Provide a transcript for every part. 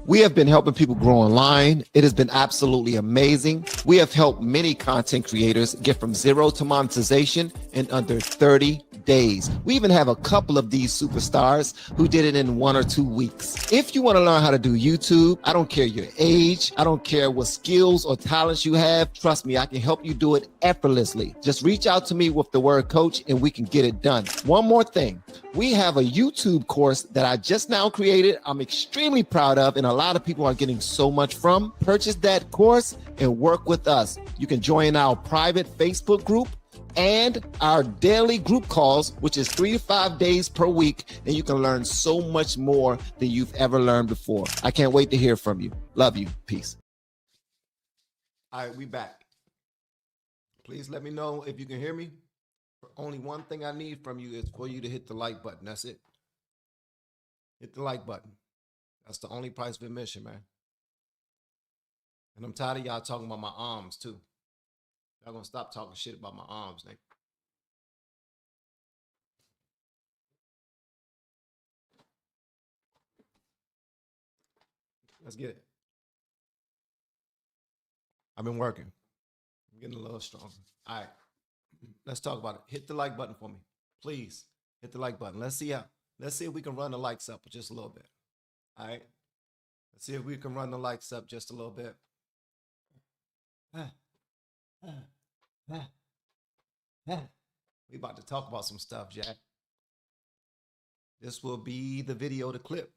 We have been helping people grow online. It has been absolutely amazing. We have helped many content creators get from zero to monetization in under 30 days. We even have a couple of these superstars who did it in 1 or 2 weeks. If you want to learn how to do YouTube, I don't care your age, I don't care what skills or talents you have. Trust me, I can help you do it effortlessly. Just reach out to me with the word coach and we can get it done. One more thing. We have a YouTube course that I just now created. I'm extremely proud of, and a lot of people are getting so much from. Purchase that course and work with us. You can join our private Facebook group and our daily group calls, which is 3 to 5 days per week, and you can learn so much more than you've ever learned before. I can't wait to hear from you. Love you. Peace. All right, we back. Please let me know if you can hear me. Only one thing I need from you is for you to hit the like button. That's it. Hit the like button. That's the only price of admission, man. And I'm tired of y'all talking about my arms, too. Y'all gonna stop talking shit about my arms, nigga. Let's get it. I've been working. I'm getting a little stronger. All right. Let's talk about it. Hit the like button for me. Please hit the like button. Let's see if we can run the likes up just a little bit. All right. Let's see if we can run the likes up just a little bit. We about to talk about some stuff, Jack. This will be the video to clip.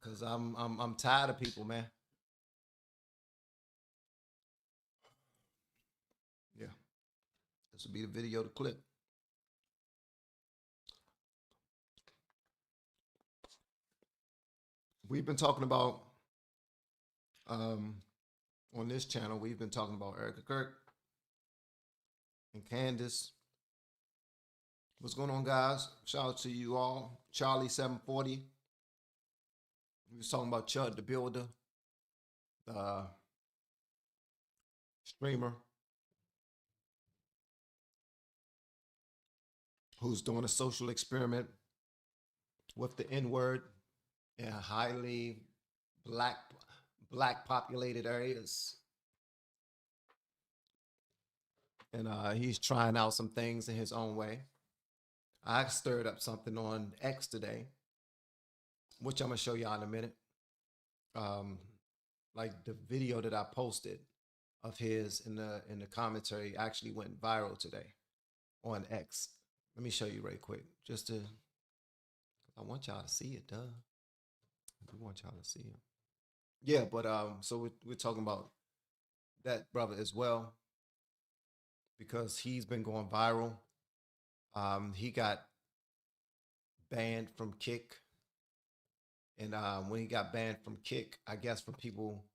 Cause I'm tired of people, man. Yeah. This will be the video to clip. We've been talking about on this channel, we've been talking about Erika Kirk and Candace. What's going on, guys? Shout out to you all. Charlie 740. We was talking about Chud the Builder, the streamer who's doing a social experiment with the N-word in highly black populated areas. And he's trying out some things in his own way. I stirred up something on X today, which I'm gonna show y'all in a minute. Like the video that I posted of his in the commentary actually went viral today on X. Let me show you right quick, just to, I want y'all to see it, duh. We want y'all to see it. Yeah, but so we're talking about that brother as well, because he's been going viral. He got banned from Kick. And when he got banned from Kick, I guess from people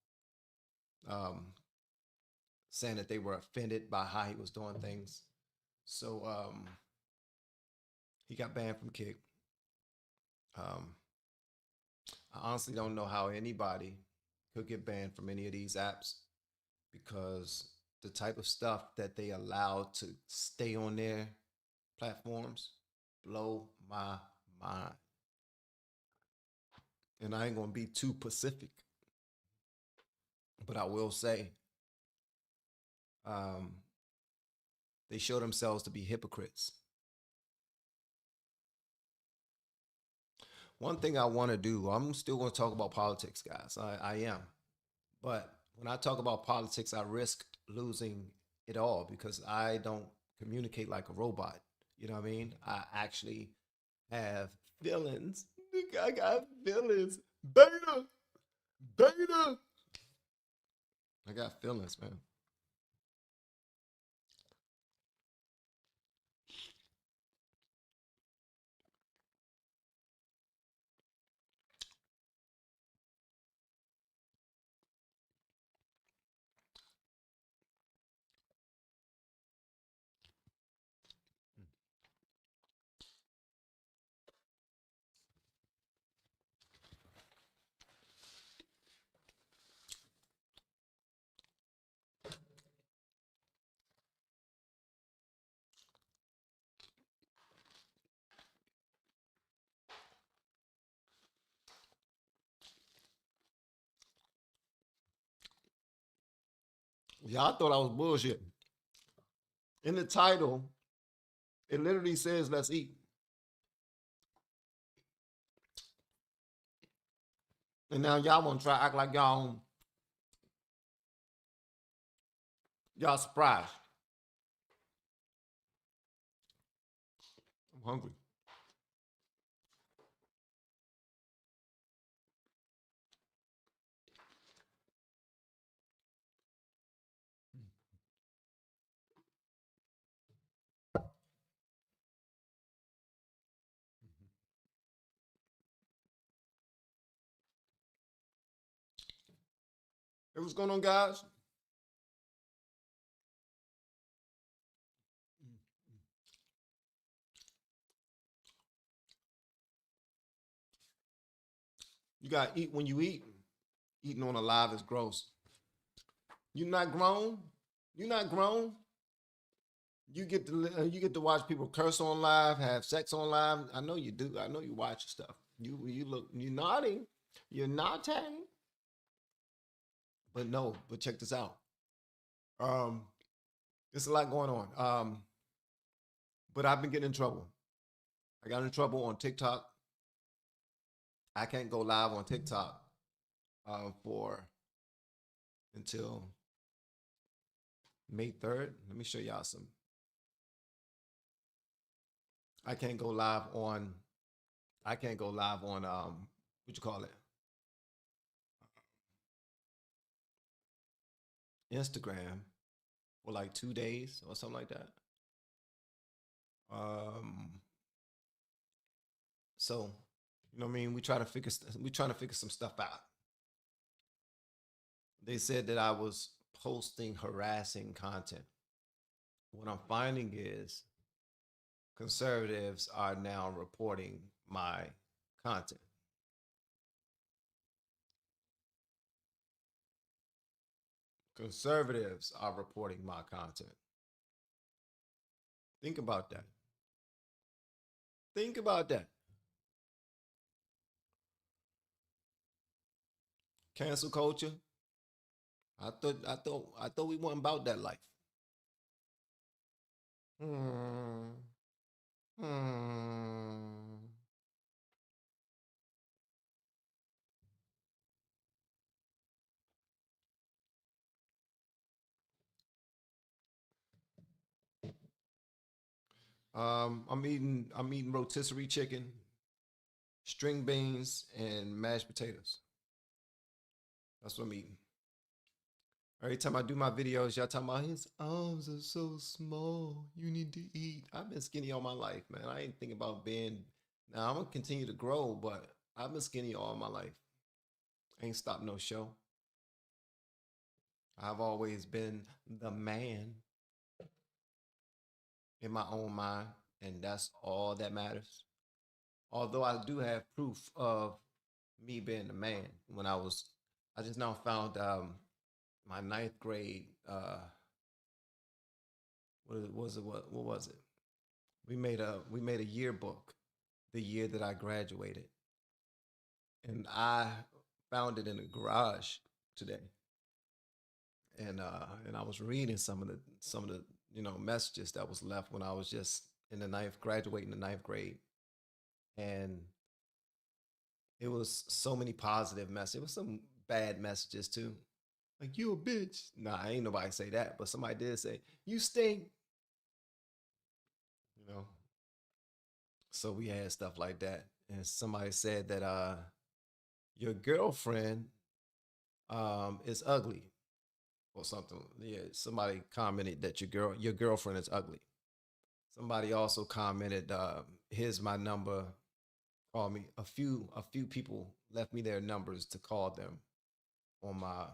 saying that they were offended by how he was doing things. So he got banned from Kick. I honestly don't know how anybody could get banned from any of these apps, because the type of stuff that they allow to stay on their platforms blow my mind. And I ain't gonna be too specific, but I will say they show themselves to be hypocrites. One thing I want to do, I'm still going to talk about politics, guys. I am. But when I talk about politics, I risk losing it all, because I don't communicate like a robot. You know what I mean? I actually have feelings. I got feelings. Beta. I got feelings, man. Y'all thought I was bullshit. In the title, it literally says let's eat. And now y'all want to try act like y'all surprised. I'm hungry. Hey, what's going on, guys? You gotta eat when you eat. Eating on a live is gross. You're not grown. You're not grown. You get to watch people curse on live, have sex on live. I know you do. I know you watch stuff. You look you naughty. You're naughty. But no. But check this out. Um, there's a lot going on. But I've been getting in trouble. I got in trouble on TikTok. I can't go live on TikTok for until May 3rd. Let me show y'all some. I can't go live on. I can't go live on what you call it, Instagram, for like 2 days or something like that. Um, so you know what I mean. We trying to figure some stuff out. They said that I was posting harassing content. What I'm finding is conservatives are now reporting my content. Conservatives are reporting my content. Think about that. Think about that. Cancel culture. I thought we weren't about that life. Hmm. Hmm. I'm eating rotisserie chicken, string beans, and mashed potatoes. That's what I'm eating. Every time I do my videos, y'all talking about his arms are so small. You need to eat. I've been skinny all my life, man. I ain't thinking about being. Now I'm gonna continue to grow, but I've been skinny all my life. Ain't stopped no show. I've always been the man in my own mind, and that's all that matters. Although I do have proof of me being the man when I just now found my ninth grade. What was it? We made a yearbook the year that I graduated, and I found it in the garage today, and I was reading some of the messages that was left when I was just in the ninth graduating the ninth grade, and it was so many positive messages. It was some bad messages too, like you a bitch. Nah, ain't nobody say that, but somebody did say you stink. You know, so we had stuff like that, and somebody said that your girlfriend is ugly or something. Yeah, somebody commented that your girlfriend is ugly. Somebody also commented, "Here's my number. Call me." A few people left me their numbers to call them on my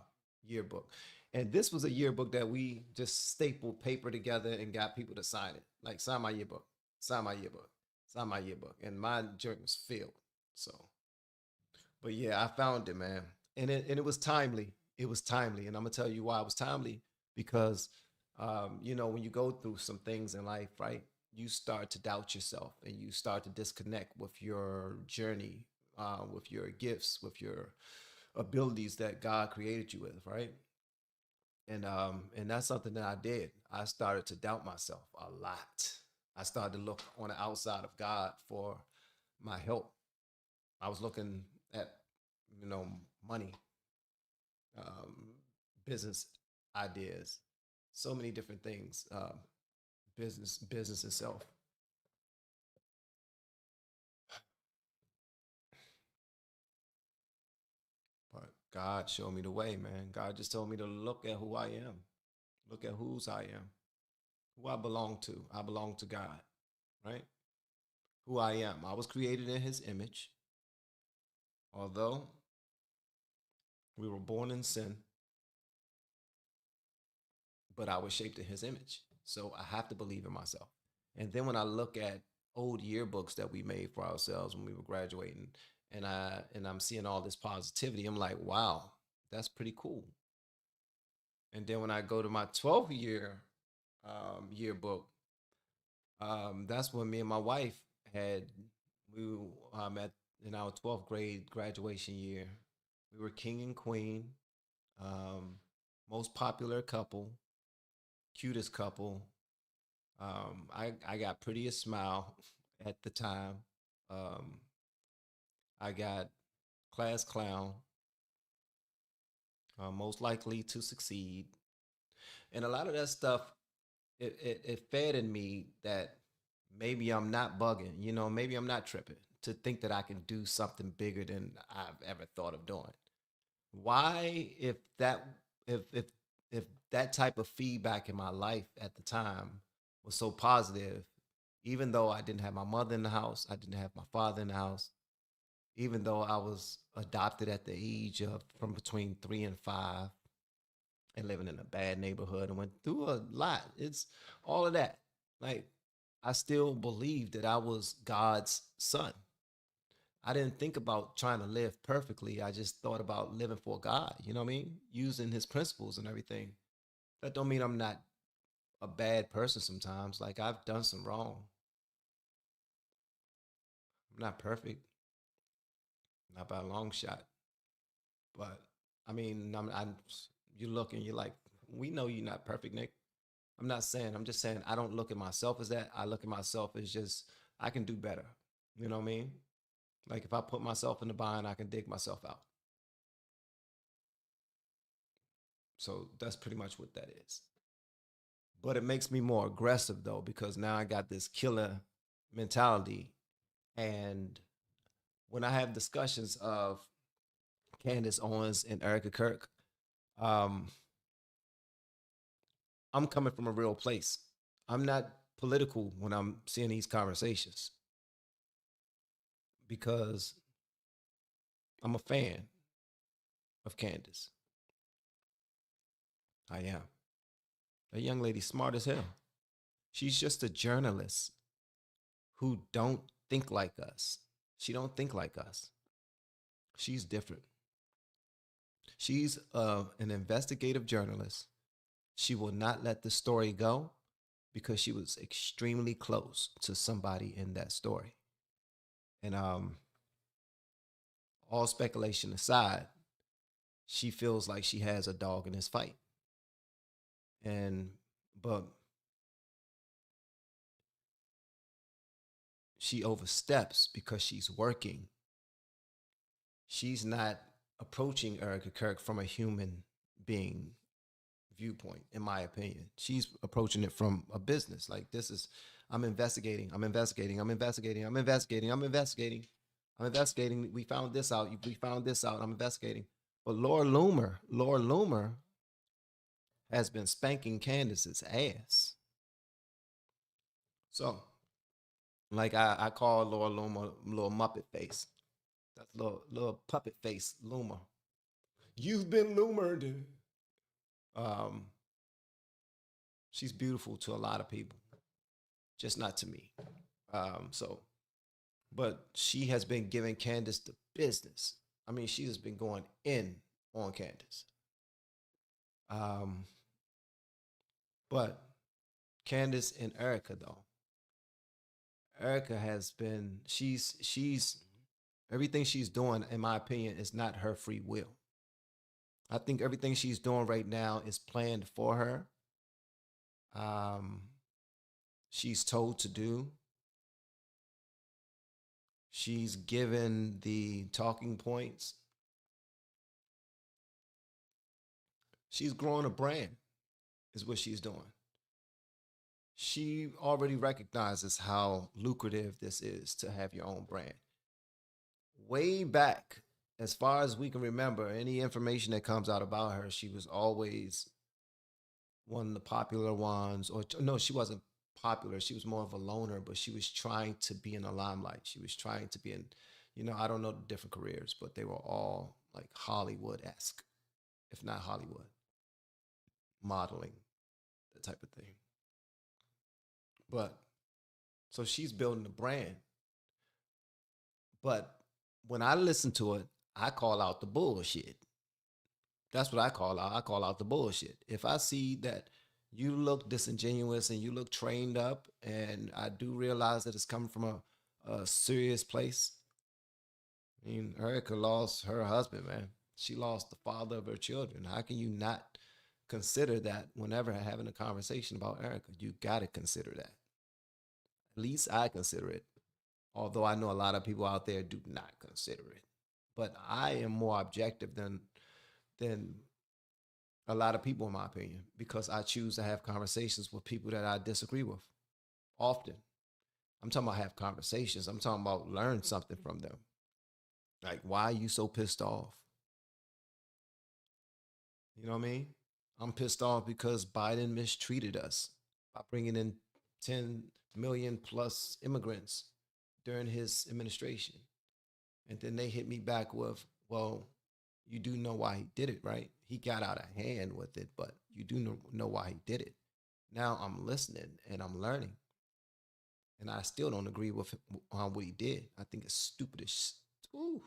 yearbook, and this was a yearbook that we just stapled paper together and got people to sign it. Like sign my yearbook, sign my yearbook, sign my yearbook, and my joint was filled. So, but yeah, I found it, man, and it was timely. It was timely, and I'm gonna tell you why it was timely because, when you go through some things in life, right, you start to doubt yourself, and you start to disconnect with your journey, with your gifts, with your abilities that God created you with, right? And that's something that I did. I started to doubt myself a lot. I started to look on the outside of God for my help. I was looking at, you know, money, um, business ideas, so many different things, business itself. But God showed me the way, man. God just told me to look at who I am, look at whose I am, who I belong to. I belong to God, right? Who I am. I was created in His image. Although we were born in sin, but I was shaped in His image. So I have to believe in myself. And then when I look at old yearbooks that we made for ourselves when we were graduating, and I'm seeing all this positivity, I'm like, wow, that's pretty cool. And then when I go to my 12th year yearbook, that's when me and my wife had we at in our 12th grade graduation year. We were king and queen, um, most popular couple, cutest couple. I got prettiest smile at the time. Um, I got class clown, most likely to succeed, and a lot of that stuff it fed in me that maybe I'm not bugging, maybe I'm not tripping to think that I can do something bigger than I've ever thought of doing. Why, if if that type of feedback in my life at the time was so positive, even though I didn't have my mother in the house, I didn't have my father in the house, even though I was adopted at the age of from between 3 and 5 and living in a bad neighborhood and went through a lot. It's all of that. Like, I still believe that I was God's son. I didn't think about trying to live perfectly. I just thought about living for God, you know what I mean? Using his principles and everything. That don't mean I'm not a bad person sometimes. Like, I've done some wrong. I'm not perfect, not by a long shot. But I mean, you look and you're like, we know you're not perfect, Nick. I'm not saying, I'm just saying I don't look at myself as that. I look at myself as just, I can do better. You know what I mean? Like, if I put myself in the bind, I can dig myself out. So that's pretty much what that is. But it makes me more aggressive though, because now I got this killer mentality. And when I have discussions of Candace Owens and Erika Kirk, um, I'm coming from a real place. I'm not political when I'm seeing these conversations because I'm a fan of Candace. I am. That young lady smart as hell. She's just a journalist who don't think like us. She don't think like us. She's different. She's an investigative journalist. She will not let the story go because she was extremely close to somebody in that story. And all speculation aside, she feels like she has a dog in this fight. And but she oversteps because she's working. She's not approaching Erica Kirk from a human being viewpoint, in my opinion. She's approaching it from a business. Like, this is, I'm investigating, I'm investigating, I'm investigating, I'm investigating, I'm investigating, I'm investigating. We found this out. We found this out. I'm investigating. But Lord Loomer has been spanking Candace's ass. So, like, I call Lord Loomer little Muppet face. That's little puppet face Loomer. You've been Loomered. Um, she's beautiful to a lot of people, just not to me. So, but she has been giving Candace the business. I mean, she has been going in on Candace. Um, but Candace and Erika though, Erika has been she's everything she's doing, in my opinion, is not her free will. I think everything she's doing right now is planned for her. Um, she's told to do. She's given the talking points. She's growing a brand, is what she's doing. She already recognizes how lucrative this is to have your own brand. Way back, as far as we can remember, any information that comes out about her, she was always one of the popular ones. Or no, she wasn't popular. She was more of a loner, but she was trying to be in the limelight. She was trying to be in, I don't know the different careers, but they were all like Hollywood-esque, if not Hollywood, modeling, that type of thing. But so she's building a brand. But when I listen to it, I call out the bullshit. That's what I call out. I call out the bullshit. If I see that you look disingenuous and you look trained up, and I do realize that it's coming from a serious place. I mean, Erika lost her husband, man. She lost the father of her children. How can you not consider that whenever having a conversation about Erika? You got to consider that. At least I consider it. Although I know a lot of people out there do not consider it. But I am more objective than a lot of people, in my opinion, because I choose to have conversations with people that I disagree with often. I'm talking about have conversations. I'm talking about learn something from them. Like, why are you so pissed off? You know what I mean? I'm pissed off because Biden mistreated us by bringing in 10 million plus immigrants during his administration. And then they hit me back with, well, you do know why he did it, right? He got out of hand with it, but you do know why he did it. Now I'm listening and I'm learning. And I still don't agree with what he did. I think it's stupid as ooh.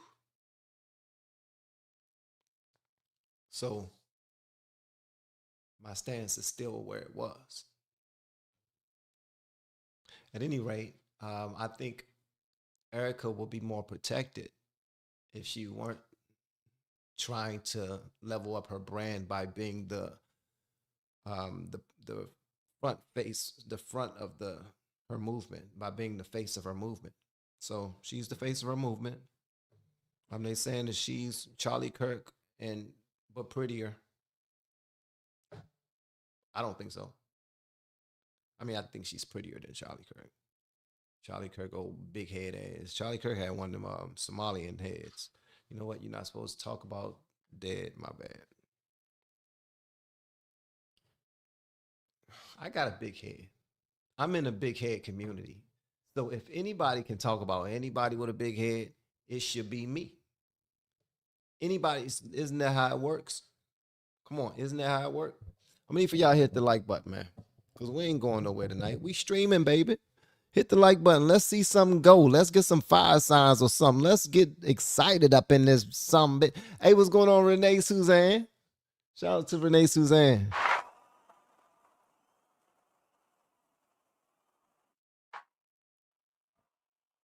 So my stance is still where it was. At any rate, I think Erika will be more protected if she weren't trying to level up her brand by being the front face, the front of her movement, by being the face of her movement. So she's the face of her movement. They saying that she's Charlie Kirk and but prettier. I don't think so. I mean, I think she's prettier than Charlie Kirk. Charlie Kirk, old big head ass. Charlie Kirk had one of them Somalian heads. You know what? You're not supposed to talk about dead. My bad. I got a big head. I'm in a big head community. So if anybody can talk about anybody with a big head, it should be me. Anybody, isn't that how it works? Come on, isn't that how it works? How many for y'all hit the like button, man? Because we ain't going nowhere tonight. We streaming, baby. Hit the like button. Let's see something go. Let's get some fire signs or something. Let's get excited up in this something. Hey, what's going on, Renee Suzanne? Shout out to Renee Suzanne.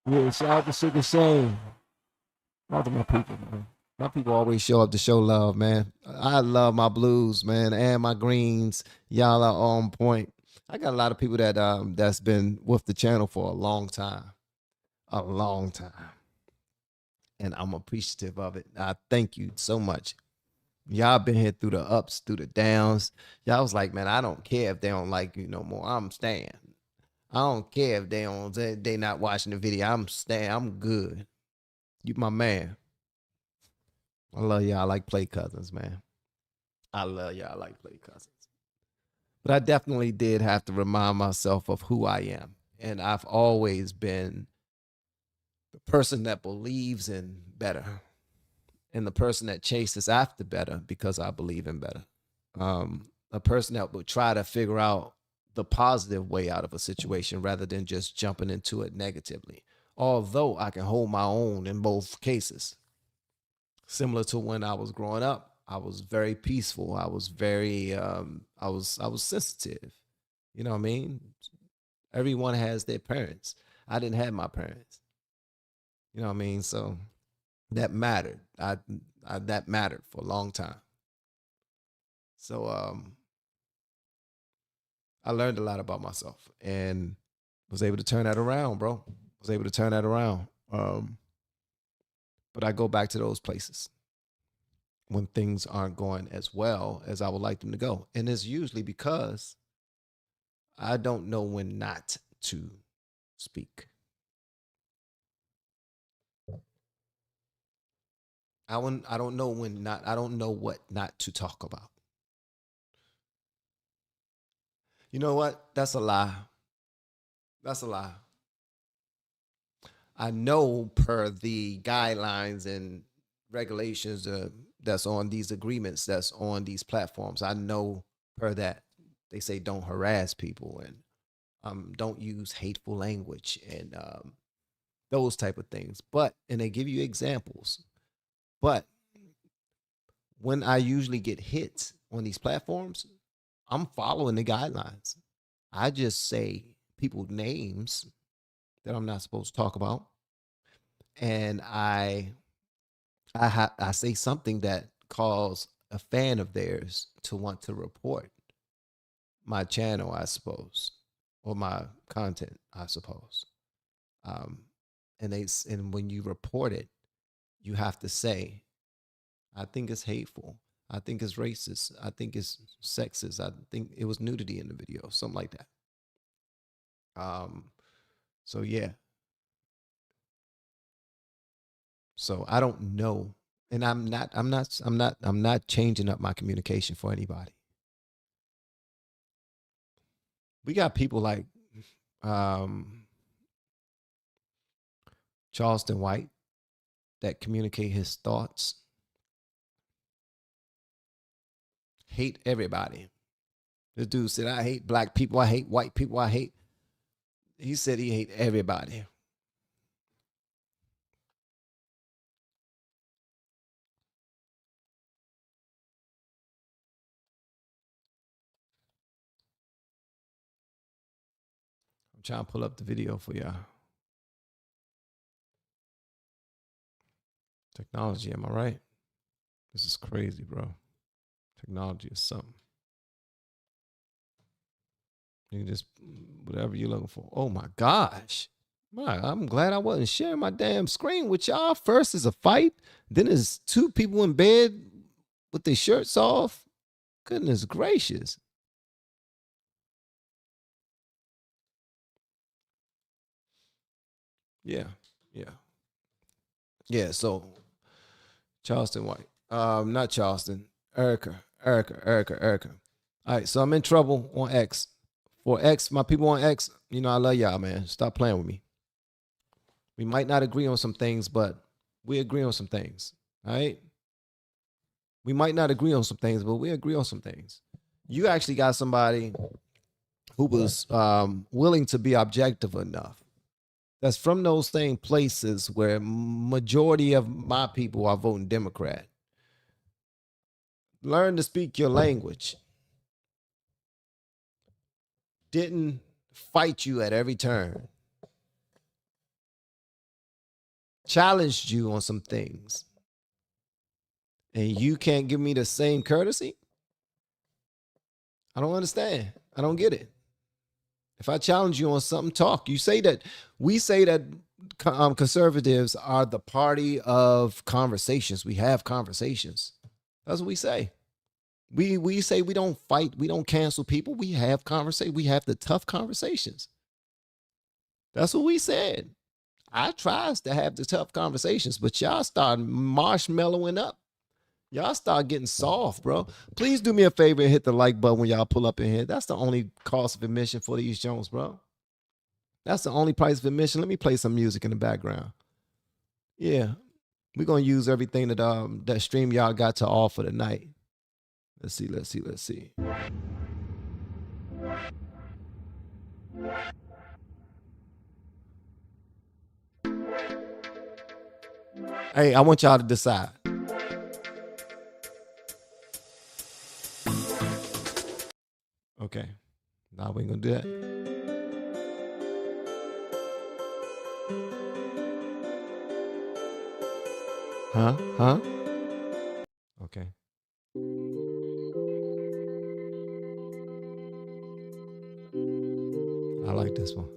Yeah, shout out to Sugar Shane. Shout out to my people, man. My people always show up to show love, man. I love my blues, man, and my greens. Y'all are on point. I got a lot of people that's been with the channel for a long time, and I'm appreciative of it. I thank you so much. Y'all been here through the ups, through the downs. Y'all was like, man, I don't care if they don't like you no more. I'm staying. I don't care if they not watching the video. I'm staying. I'm good. You my man. I love y'all like play cousins, man. I love y'all like play cousins. But I definitely did have to remind myself of who I am. And I've always been the person that believes in better and the person that chases after better because I believe in better. A person that would try to figure out the positive way out of a situation rather than just jumping into it negatively. Although I can hold my own in both cases. Similar to when I was growing up, I was very peaceful. I was very I was sensitive. You know what I mean? Everyone has their parents. I didn't have my parents. You know what I mean? So that mattered. I that mattered for a long time. So I learned a lot about myself and was able to turn that around, bro. Was able to turn that around. But I go back to those places when things aren't going as well as I would like them to go. And it's usually because I don't know when not to speak. I don't know when not, I don't know what not to talk about. You know what? That's a lie. That's a lie. I know per the guidelines and regulations that's on these agreements, that's on these platforms. I know per that they say don't harass people and don't use hateful language and those type of things. But and they give you examples. But when I usually get hits on these platforms, I'm following the guidelines. I just say people's names that I'm not supposed to talk about, and I say something that cause a fan of theirs to want to report my channel, I suppose, or my content, I suppose. Um, and when you report it, you have to say, I think it's hateful. I think it's racist. I think it's sexist. I think it was nudity in the video, something like that. So yeah. So I don't know. And I'm not changing up my communication for anybody. We got people like Charleston White that communicate his thoughts, hate everybody. This dude said, I hate black people, I hate white people, I hate. He said he hate everybody. I'm trying to pull up the video for y'all. Technology, am I right? This is crazy, bro. Technology is something. You can just whatever you're looking for. Oh my gosh. I'm glad I wasn't sharing my damn screen with y'all. First is a fight, then there's two people in bed with their shirts off. Goodness gracious. Yeah, yeah, yeah. So Charleston White, not Charleston, Erika. All right, so I'm in trouble on X. For X, my people on X, you know I love y'all, man. Stop playing with me. We might not agree on some things, but we agree on some things. All right. We might not agree on some things, but we agree on some things. You actually got somebody who was willing to be objective enough. That's from those same places where majority of my people are voting Democrat. Learn to speak your language. Didn't fight you at every turn. Challenged you on some things. And you can't give me the same courtesy? I don't understand. I don't get it. If I challenge you on something, talk. You say that we say that conservatives are the party of conversations. We have conversations. That's what we say. We say we don't fight. We don't cancel people. We have conversation. We have the tough conversations. That's what we said. I tries to have the tough conversations, but y'all start marshmallowing up. Y'all start getting soft, bro. Please do me a favor and hit the like button when y'all pull up in here. That's the only cost of admission for these Jones, bro. That's the only price of admission. Let me play some music in the background. Yeah, we're gonna use everything that that StreamYard got to offer tonight. Let's see. Hey, I want y'all to decide. Okay, now we ain't gonna do that. Huh? Okay. I like this one.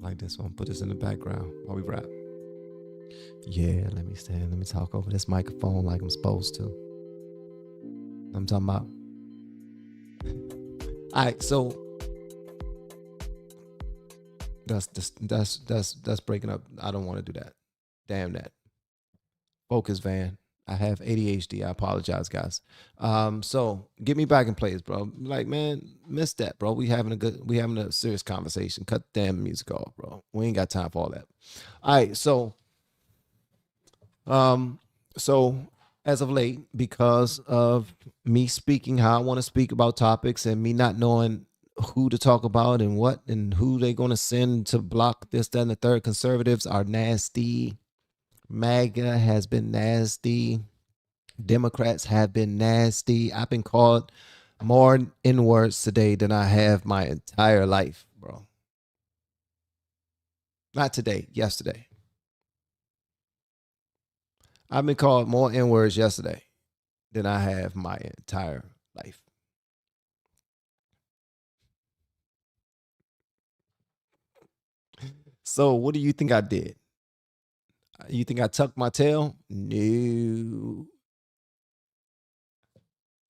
I like this one. Put this in the background while we rap. Yeah, let me stand. Let me talk over this microphone like I'm supposed to. I'm talking about. All right, so that's breaking up. I don't want to do that. Damn that. Focus, Van. I have ADHD. I apologize, guys. So get me back in place, bro. Like, man, miss that, bro. We having a serious conversation. Cut the damn music off, bro. We ain't got time for all that. All right, so as of late, because of me speaking how I want to speak about topics and me not knowing who to talk about and what and who they're going to send to block this, that, and the third, conservatives are nasty. MAGA has been nasty. Democrats have been nasty. I've been called more N-words today than I have my entire life, bro. Not today, yesterday. I've been called more N-words yesterday than I have my entire life. So what do you think I did? You think I tucked my tail? No.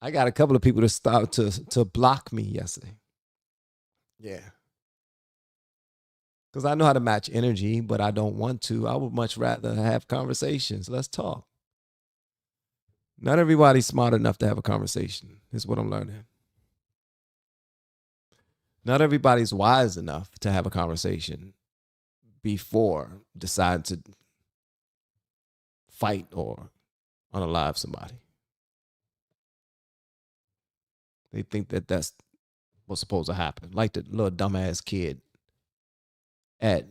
I got a couple of people to start to block me yesterday. Yeah. Because I know how to match energy, but I don't want to. I would much rather have conversations. Let's talk. Not everybody's smart enough to have a conversation, is what I'm learning. Not everybody's wise enough to have a conversation before deciding to fight or unalive somebody. They think that that's what's supposed to happen. Like the little dumbass kid at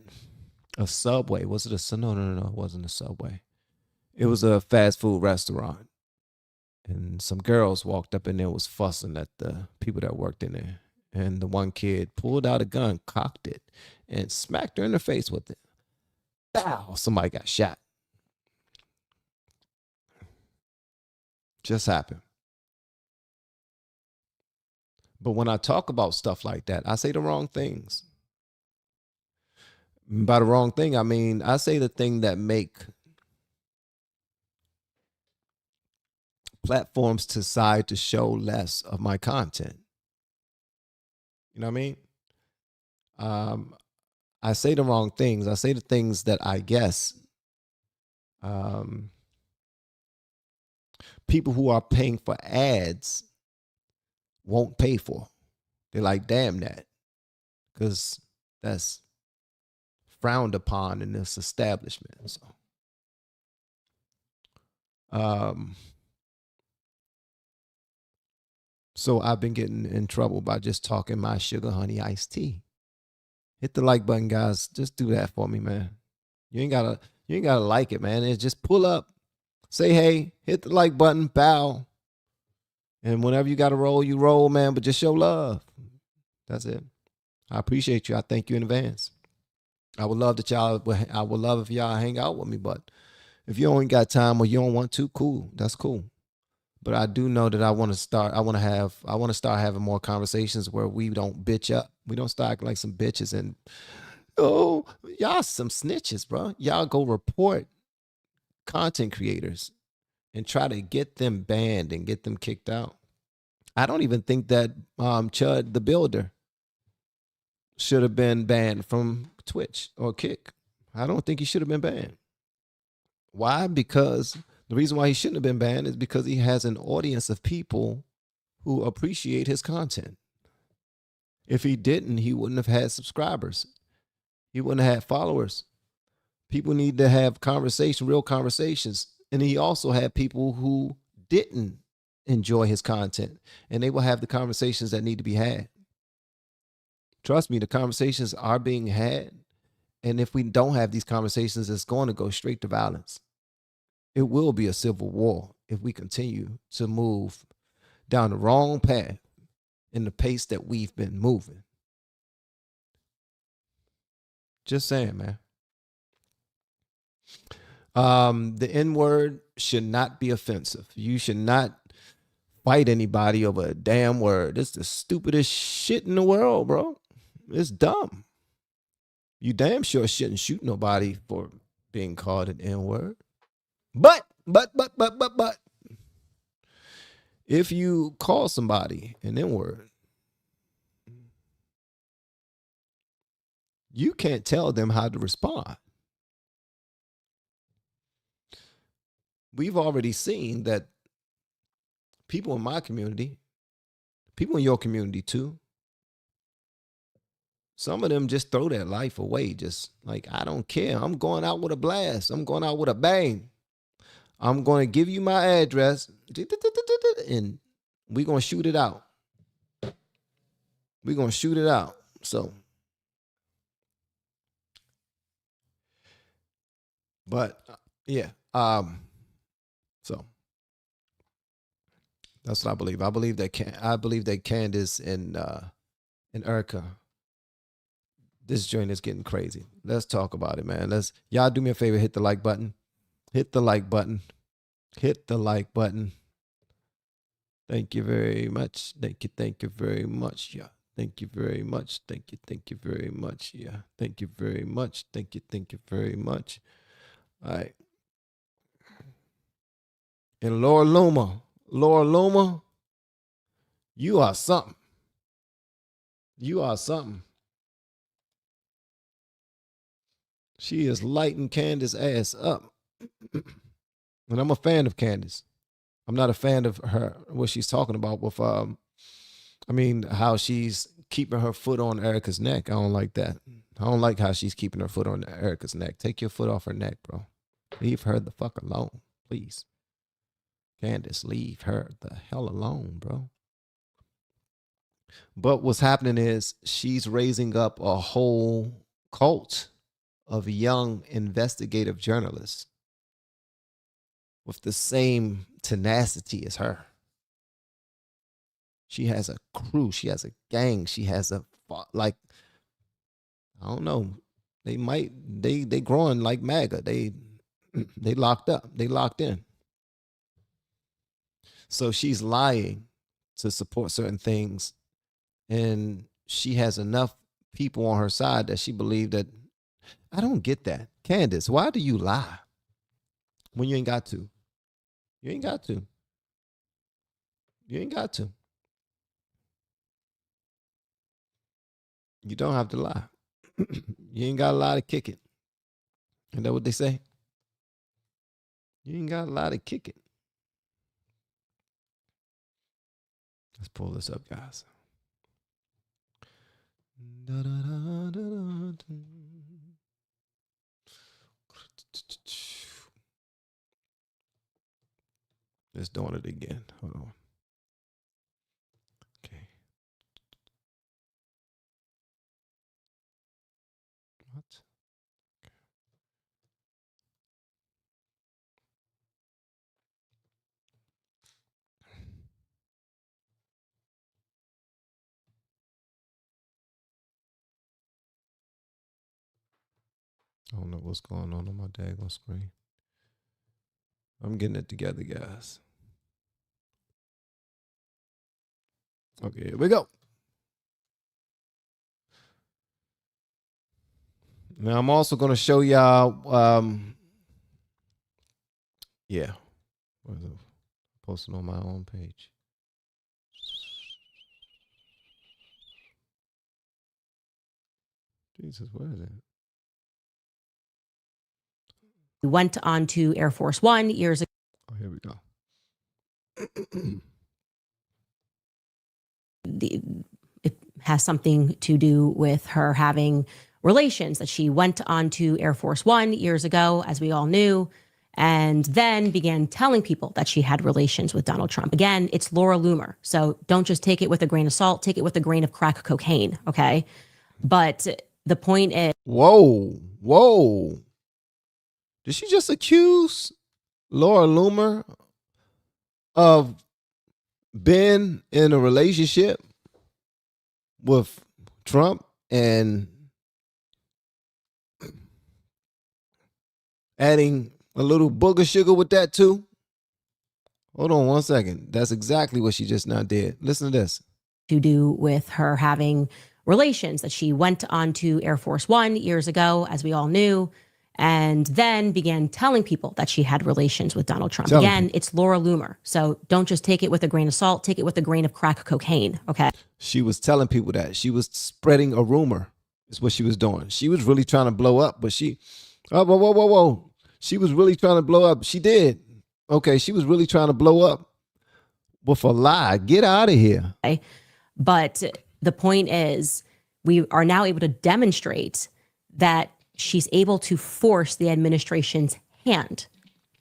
a Subway. Was it a no? It wasn't a Subway. It was a fast food restaurant. And some girls walked up in there, was fussing at the people that worked in there. And the one kid pulled out a gun, cocked it, and smacked her in the face with it. Bow! Somebody got shot. Just happened. But when I talk about stuff like that, I say the wrong things. By the wrong thing, I mean, I say the thing that make platforms decide to show less of my content. You know what I mean? I say the wrong things. I say the things that I guess people who are paying for ads won't pay for. They're like, damn that. Because that's frowned upon in this establishment. So I've been getting in trouble by just talking my sugar honey iced tea. Hit the like button, guys. Just do that for me, man. You ain't gotta like it, man. It's just pull up, say hey, hit the like button, bow. And whenever you gotta roll, you roll, man. But just show love. That's it. I appreciate you. I thank you in advance. I would love if y'all hang out with me, but if you ain't got time or you don't want to, cool. That's cool. But I do know that I want to start having more conversations where we don't bitch up. We don't start like some bitches and y'all some snitches, bro. Y'all go report content creators and try to get them banned and get them kicked out. I don't even think that Chud the Builder should have been banned from Twitch or Kick. I don't think he should have been banned. Why? Because the reason why he shouldn't have been banned is because he has an audience of people who appreciate his content. If he didn't, he wouldn't have had subscribers. He wouldn't have had followers. People need to have real conversations. And he also had people who didn't enjoy his content, and they will have the conversations that need to be had. Trust me, the conversations are being had. And if we don't have these conversations, it's going to go straight to violence. It will be a civil war if we continue to move down the wrong path in the pace that we've been moving. Just saying, man. The N-word should not be offensive. You should not fight anybody over a damn word. It's the stupidest shit in the world, bro. It's dumb. You damn sure shouldn't shoot nobody for being called an N-word. But, if you call somebody an N-word, you can't tell them how to respond. We've already seen that people in my community, people in your community too, some of them just throw their life away. Just like, I don't care. I'm going out with a blast. I'm going out with a bang. I'm going to give you my address and we're going to shoot it out. We're going to shoot it out. So, but yeah. So that's what I believe. I believe that Candace and Erika, this joint is getting crazy. Let's talk about it, man. Y'all do me a favor, hit the like button. Hit the like button. Hit the like button. Thank you very much. Thank you very much. Yeah. Thank you very much. Thank you very much. Yeah. Thank you very much. Thank you very much. All right. And Laura Loomer, you are something. You are something. She is lighting Candace's ass up. And I'm a fan of Candace. I'm not a fan of her, what she's talking about with, how she's keeping her foot on Erika's neck. I don't like that. I don't like how she's keeping her foot on Erika's neck. Take your foot off her neck, bro. Leave her the fuck alone, please. Candace, leave her the hell alone, bro. But what's happening is she's raising up a whole cult of young investigative journalists with the same tenacity as her. She has a crew. She has a gang. She has I don't know. They growing like MAGA. They locked up. They locked in. So she's lying to support certain things. And she has enough people on her side that she believed that. I don't get that. Candace, why do you lie when you ain't got to? You ain't got to. You ain't got to. You don't have to lie. You ain't got a lie to kick it. Isn't that what they say? You ain't got a lie to kick it. Let's pull this up, guys. It's doing it again. Hold on. Okay. What? I don't know what's going on my daggone screen. I'm getting it together, guys. Okay, here we go. Now, I'm also going to show y'all, yeah, posting on my own page. Jesus, where is it? We went on to Air Force One years ago. Oh, here we go. It has something to do with her having relations, that she went on to Air Force One years ago, as we all knew, and then began telling people that she had relations with Donald Trump. Again, it's Laura Loomer. So don't just take it with a grain of salt, take it with a grain of crack cocaine, okay? But the point is... Whoa. Did she just accuse Laura Loomer of being in a relationship with Trump and adding a little booger sugar with that too? Hold on one second. That's exactly what she just now did. Listen to this. To do with her having relations, that she went on to Air Force One years ago, as we all knew, and then began telling people that she had relations with Donald Trump. Again, it's Laura Loomer. So don't just take it with a grain of salt, take it with a grain of crack cocaine, okay? She was telling people that. She was spreading a rumor is what she was doing. She was really trying to blow up, but whoa. She was really trying to blow up. She did. Okay, she was really trying to blow up with a lie. Get out of here. Okay? But the point is, we are now able to demonstrate that she's able to force the administration's hand.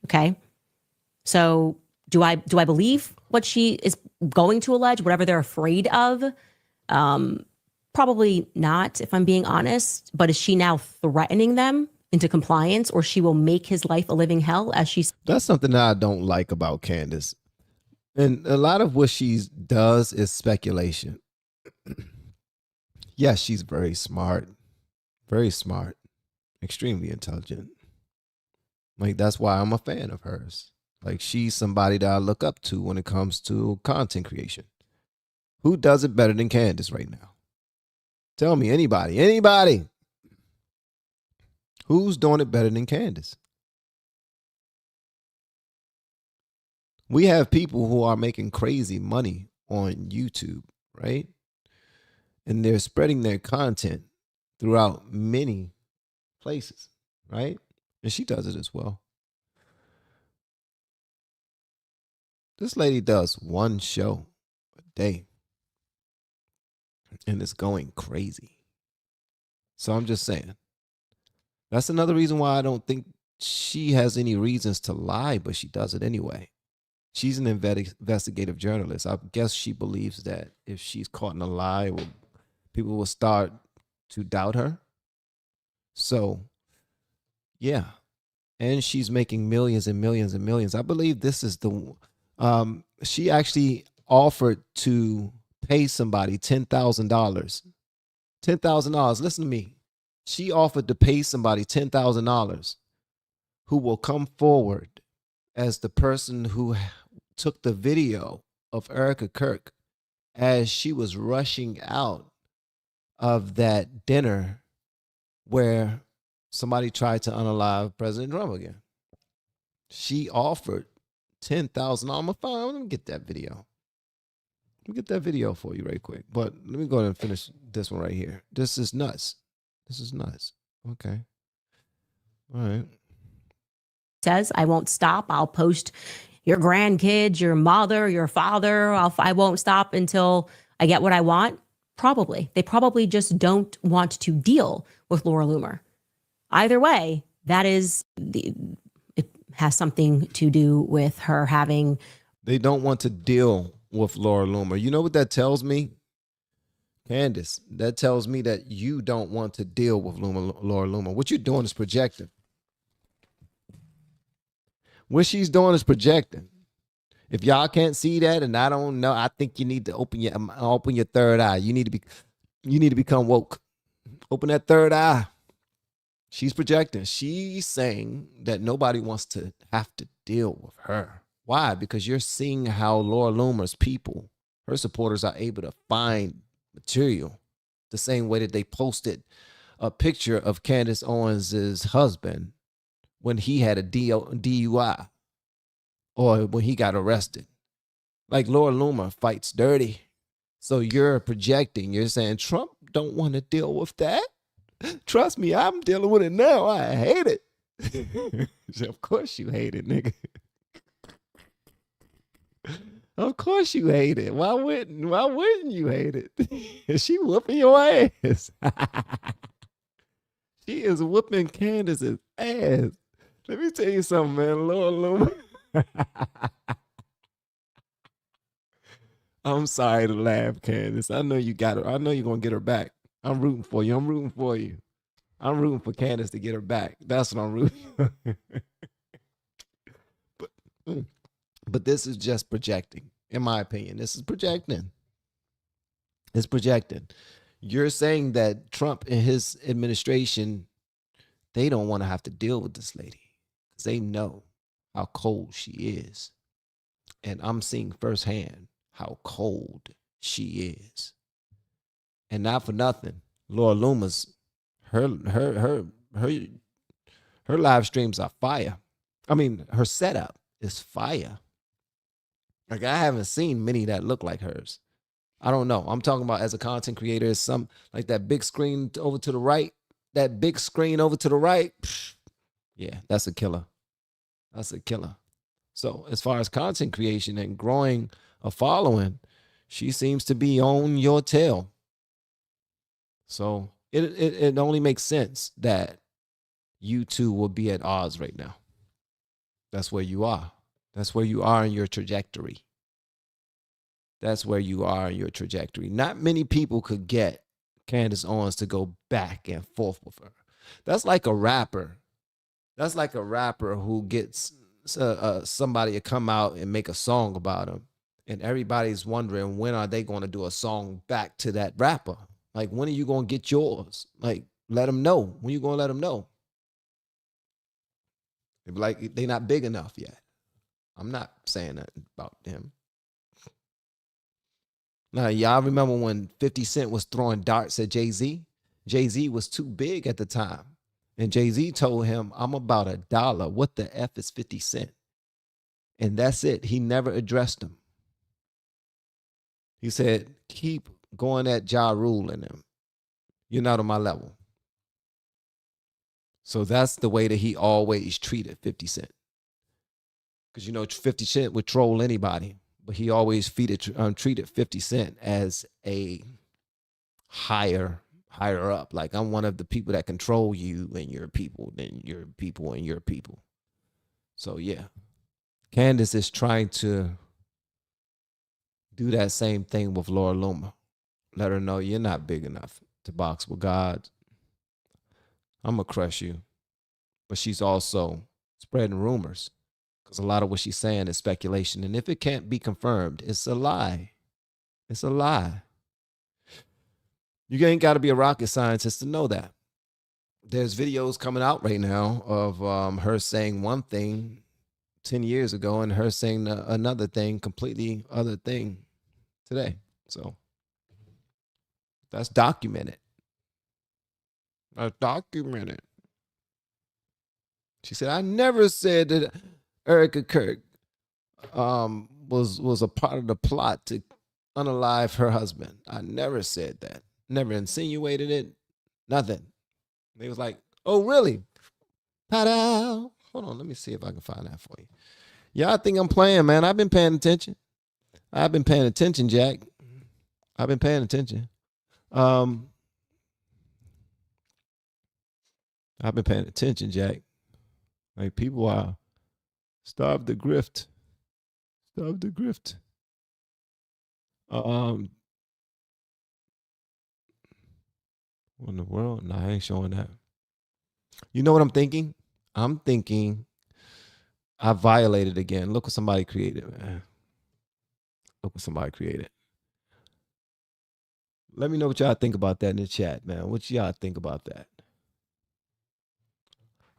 Okay. So do I believe what she is going to allege, whatever they're afraid of? Probably not, if I'm being honest. But is she now threatening them into compliance, or she will make his life a living hell, as she's? That's something that I don't like about Candace. And a lot of what she does is speculation. Yes, she's very smart, extremely intelligent. Like, that's why I'm a fan of hers. Like, she's somebody that I look up to when it comes to content creation. Who does it better than Candace right now? Tell me, anybody. Who's doing it better than Candace? We have people who are making crazy money on YouTube, right? And they're spreading their content throughout many places, right? And she does it as well. This lady does one show a day, and it's going crazy. So I'm just saying, that's another reason why I don't think she has any reasons to lie, but she does it anyway. She's an investigative journalist. I guess she believes that if she's caught in a lie, people will start to doubt her. So, yeah. And she's making millions and millions and millions. I believe this is she actually offered to pay somebody $10,000. $10,000. Listen to me. She offered to pay somebody $10,000 who will come forward as the person who took the video of Erika Kirk as she was rushing out of that dinner where somebody tried to unalive President Trump again. She offered $10,000. I'm fine. Let me get that video. Let me get that video for you right quick. But let me go ahead and finish this one right here. This is nuts. Okay. All right. Says, I won't stop. I'll post your grandkids, your mother, your father. I won't stop until I get what I want. Probably. They probably just don't want to deal with Laura Loomer. Either way, it has something to do with her having. They don't want to deal with Laura Loomer. You know what that tells me? Candace, that tells me that you don't want to deal with Laura Loomer. What you're doing is projecting. What she's doing is projecting. If y'all can't see that, and I don't know, I think you need to open your third eye. You need to become woke. Open that third eye. She's projecting. She's saying that nobody wants to have to deal with her. Why? Because you're seeing how Laura Loomer's people, her supporters, are able to find material the same way that they posted a picture of Candace Owens' husband when he had a DUI or when he got arrested. Like, Laura Loomer fights dirty. So you're projecting. You're saying Trump don't want to deal with that. Trust me, I'm dealing with it now. I hate it. Of course you hate it, nigga. Of course you hate it. Why wouldn't you hate it? Is she whooping your ass? She is whooping Candace's ass. Let me tell you something, man. Laura Loomer. I'm sorry to laugh, Candace. I know you got her. I know you're going to get her back. I'm rooting for you. I'm rooting for Candace to get her back. That's what I'm rooting for. But this is just projecting, in my opinion. This is projecting. It's projecting. You're saying that Trump and his administration, they don't want to have to deal with this lady because they know how cold she is. And I'm seeing firsthand how cold she is. And not for nothing, Laura Loomer's her her live streams are fire. I mean, her setup is fire. Like I haven't seen many that look like hers. I don't know. I'm talking about as a content creator, some like that big screen over to the right. That big screen over to the right. Yeah, that's a killer. That's a killer. So as far as content creation and growing a following, she seems to be on your tail. So it only makes sense that you two will be at odds right now. That's where you are. That's where you are in your trajectory. That's where you are in your trajectory. Not many people could get Candace Owens to go back and forth with her. That's like a rapper. That's like a rapper who gets somebody to come out and make a song about him. And everybody's wondering, when are they going to do a song back to that rapper? Like, when are you going to get yours? Like, let them know. When you going to let them know? They be like, they're not big enough yet. I'm not saying that about him. Now, y'all remember when 50 Cent was throwing darts at Jay-Z? Jay-Z was too big at the time. And Jay-Z told him, I'm about $1. What the F is 50 Cent? And that's it. He never addressed him. He said, keep going at Ja Rule and them. You're not on my level. So that's the way that he always treated 50 Cent. Because, 50 Cent would troll anybody, but he always treated 50 Cent as a higher up. Like, I'm one of the people that control you and your people, then your people and your people. So, yeah. Candace is trying to do that same thing with Laura Loomer. Let her know you're not big enough to box with God. I'm going to crush you. But she's also spreading rumors, because a lot of what she's saying is speculation. And if it can't be confirmed, it's a lie. It's a lie. You ain't got to be a rocket scientist to know that. There's videos coming out right now of her saying one thing 10 years ago and her saying another thing, completely other thing today. So that's documented. That's documented. She said, I never said that Erika Kirk was a part of the plot to unalive her husband. I never said that. Never insinuated it. Nothing. They was like, oh, really? Ta-da. Hold on, let me see if I can find that for you. Y'all think I'm playing, man. I've been paying attention. I've been paying attention, Jack. I've been paying attention. I've been paying attention, Jack. Like, people are starved to grift. Starved to grift. What in the world? Nah, I ain't showing that. You know what I'm thinking? I'm thinking I violated again. Look what somebody created, man. Look what somebody created. Let me know what y'all think about that in the chat, man. What y'all think about that?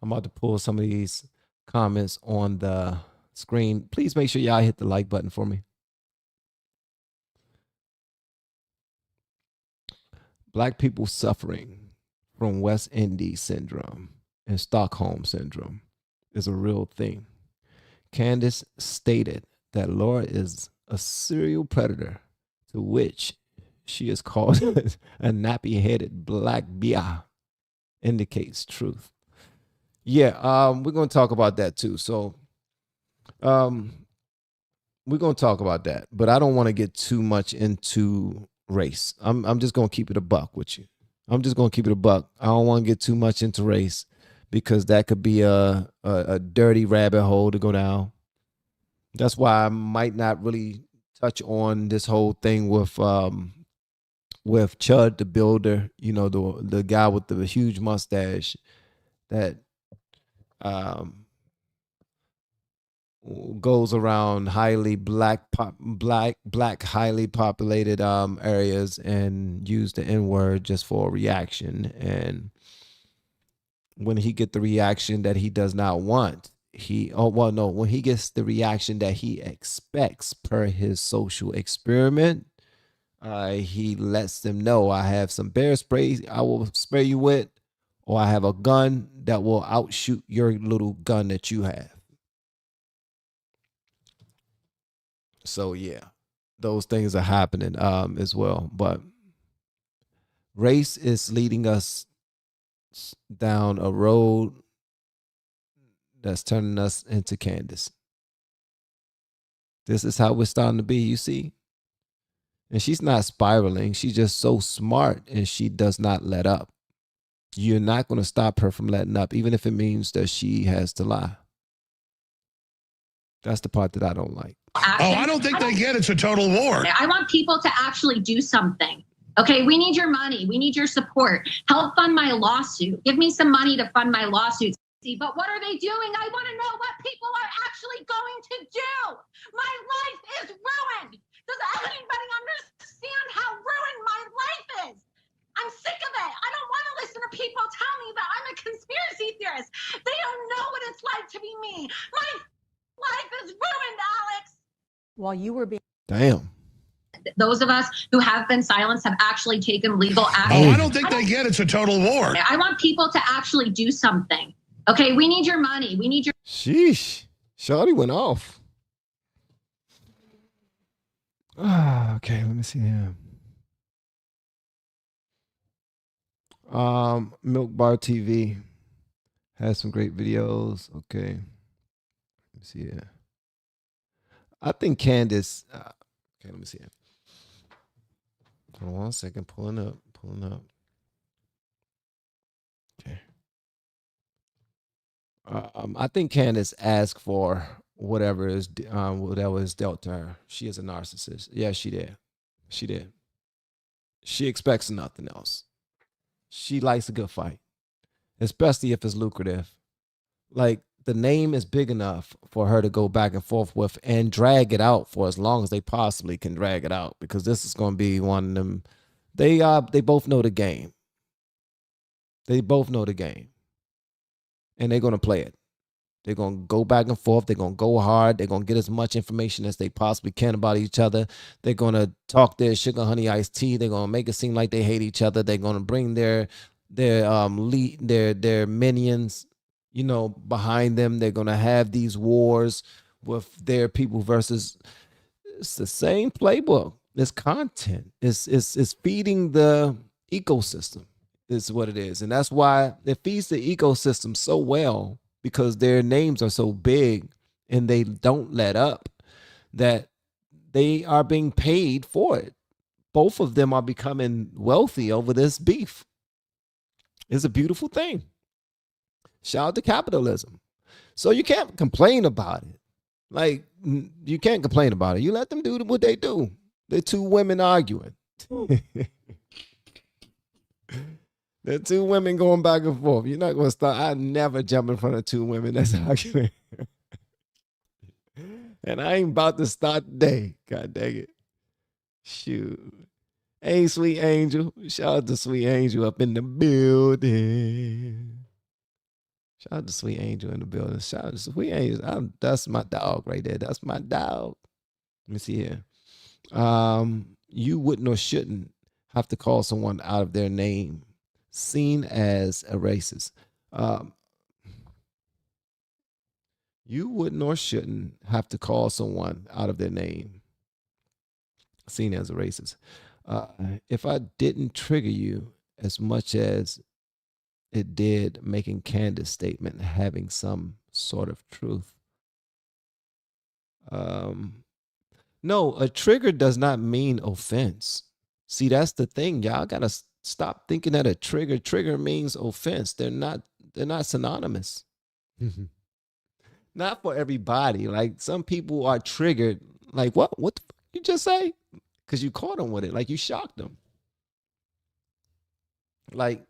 I'm about to pull some of these comments on the screen. Please make sure y'all hit the like button for me. Black people suffering from West Indies syndrome and Stockholm syndrome is a real thing. Candace stated that Laura is a serial predator, to which she is called a nappy-headed black bear. Indicates truth. Yeah, we're going to talk about that too. So we're going to talk about that, but I don't want to get too much into race. I'm just going to keep it a buck with you. I'm just going to keep it a buck. I don't want to get too much into race, because that could be a dirty rabbit hole to go down. That's why I might not really touch on this whole thing with Chud the Builder, the guy with the huge mustache that goes around highly black highly populated areas and use the N-word just for a reaction. And when he get the reaction that he does not want, when he gets the reaction that he expects per his social experiment, he lets them know, I have some bear spray I will spray you with, or I have a gun that will outshoot your little gun that you have. So yeah, those things are happening as well. But race is leading us down a road that's turning us into Candace. This is how we're starting to be, you see? And she's not spiraling. She's just so smart, and she does not let up. You're not going to stop her from letting up, even if it means that she has to lie. That's the part that I don't like. I don't think they get it's a total war. I want people to actually do something. Okay, we need your money. We need your support. Help fund my lawsuit. Give me some money to fund my lawsuit. But what are they doing? I want to know what people are actually going to do. My life is ruined. Does anybody understand how ruined my life is? I'm sick of it. I don't want to listen to people tell me that I'm a conspiracy theorist. They don't know what it's like to be me. My life is ruined, Alex. While you were being Damn. Those of us who have been silenced have actually taken legal action. I don't think they get it's a total war. I want people to actually do something. Okay, we need your money. We need your... Sheesh. Shawty went off. Okay, let me see here. Milk Bar TV has some great videos. Okay. Let me see here. I think Candace... okay, let me see here. Hold on 1 second. Pulling up. Okay. I think Candace asked for whatever is dealt to her. She is a narcissist. Yeah, she did. She expects nothing else. She likes a good fight, especially if it's lucrative. Like, the name is big enough for her to go back and forth with and drag it out for as long as they possibly can drag it out, because this is going to be one of them. They both know the game. They both know the game. And they're going to play it. They're going to go back and forth. They're going to go hard. They're going to get as much information as they possibly can about each other. They're going to talk their sugar honey iced tea. They're going to make it seem like they hate each other. They're going to bring their minions, behind them. They're going to have these wars with their people versus. It's the same playbook. It's content. It's feeding the ecosystem. Is what it is. And that's why it feeds the ecosystem so well, because their names are so big and they don't let up, that they are being paid for it. Both of them are becoming wealthy over this beef. It's a beautiful thing. Shout out to capitalism. So you can't complain about it. Like, you can't complain about it. You let them do what they do. They're two women arguing. They're two women going back and forth. You're not going to start. I never jump in front of two women that's arguing. And I ain't about to start today. God dang it. Shoot. Hey, Sweet Angel. Shout out to Sweet Angel up in the building. Shout out to Sweet Angel in the building. Shout out to Sweet Angel. That's my dog right there. That's my dog. Let me see here. You wouldn't or shouldn't have to call someone out of their name seen as a racist. You wouldn't or shouldn't have to call someone out of their name seen as a racist. If I didn't trigger you as much as it did making Candace's statement having some sort of truth. No, a trigger does not mean offense. See, that's the thing. Y'all gotta stop thinking that a trigger means offense. They're not synonymous. Not for everybody. Like, some people are triggered. Like, what the fuck you just say? Because you caught them with it. Like, you shocked them. Like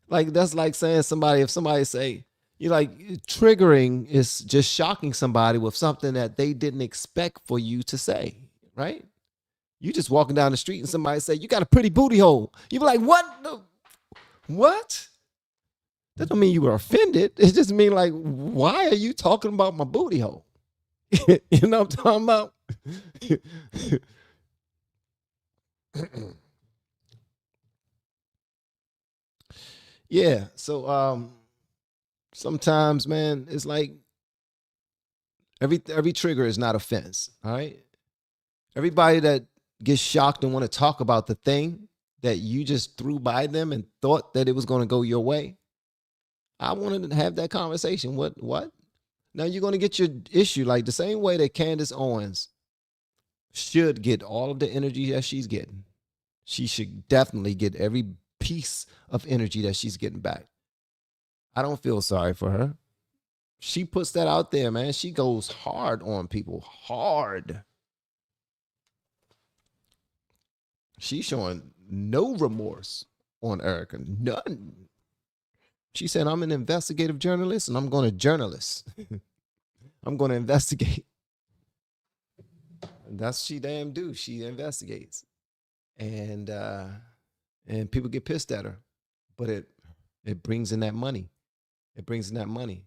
that's like saying if somebody say, triggering is just shocking somebody with something that they didn't expect for you to say, right? You just walking down the street and somebody say, you got a pretty booty hole. You be like, what? What? That don't mean you were offended. It just mean like, why are you talking about my booty hole? You know what I'm talking about? Yeah. So sometimes, man, it's like every trigger is not offense. All right. Everybody that gets shocked and want to talk about the thing that you just threw by them and thought that it was going to go your way. I wanted to have that conversation. What? Now you're going to get your issue like the same way that Candace Owens should get all of the energy that she's getting. She should definitely get every piece of energy that she's getting back. I don't feel sorry for her. She puts that out there, man. She goes hard on people. Hard. She's showing no remorse on Erika. None. She said, I'm an investigative journalist and I'm going to journalist. I'm going to investigate. And that's what she damn do. She investigates. And people get pissed at her. But it brings in that money. It brings in that money.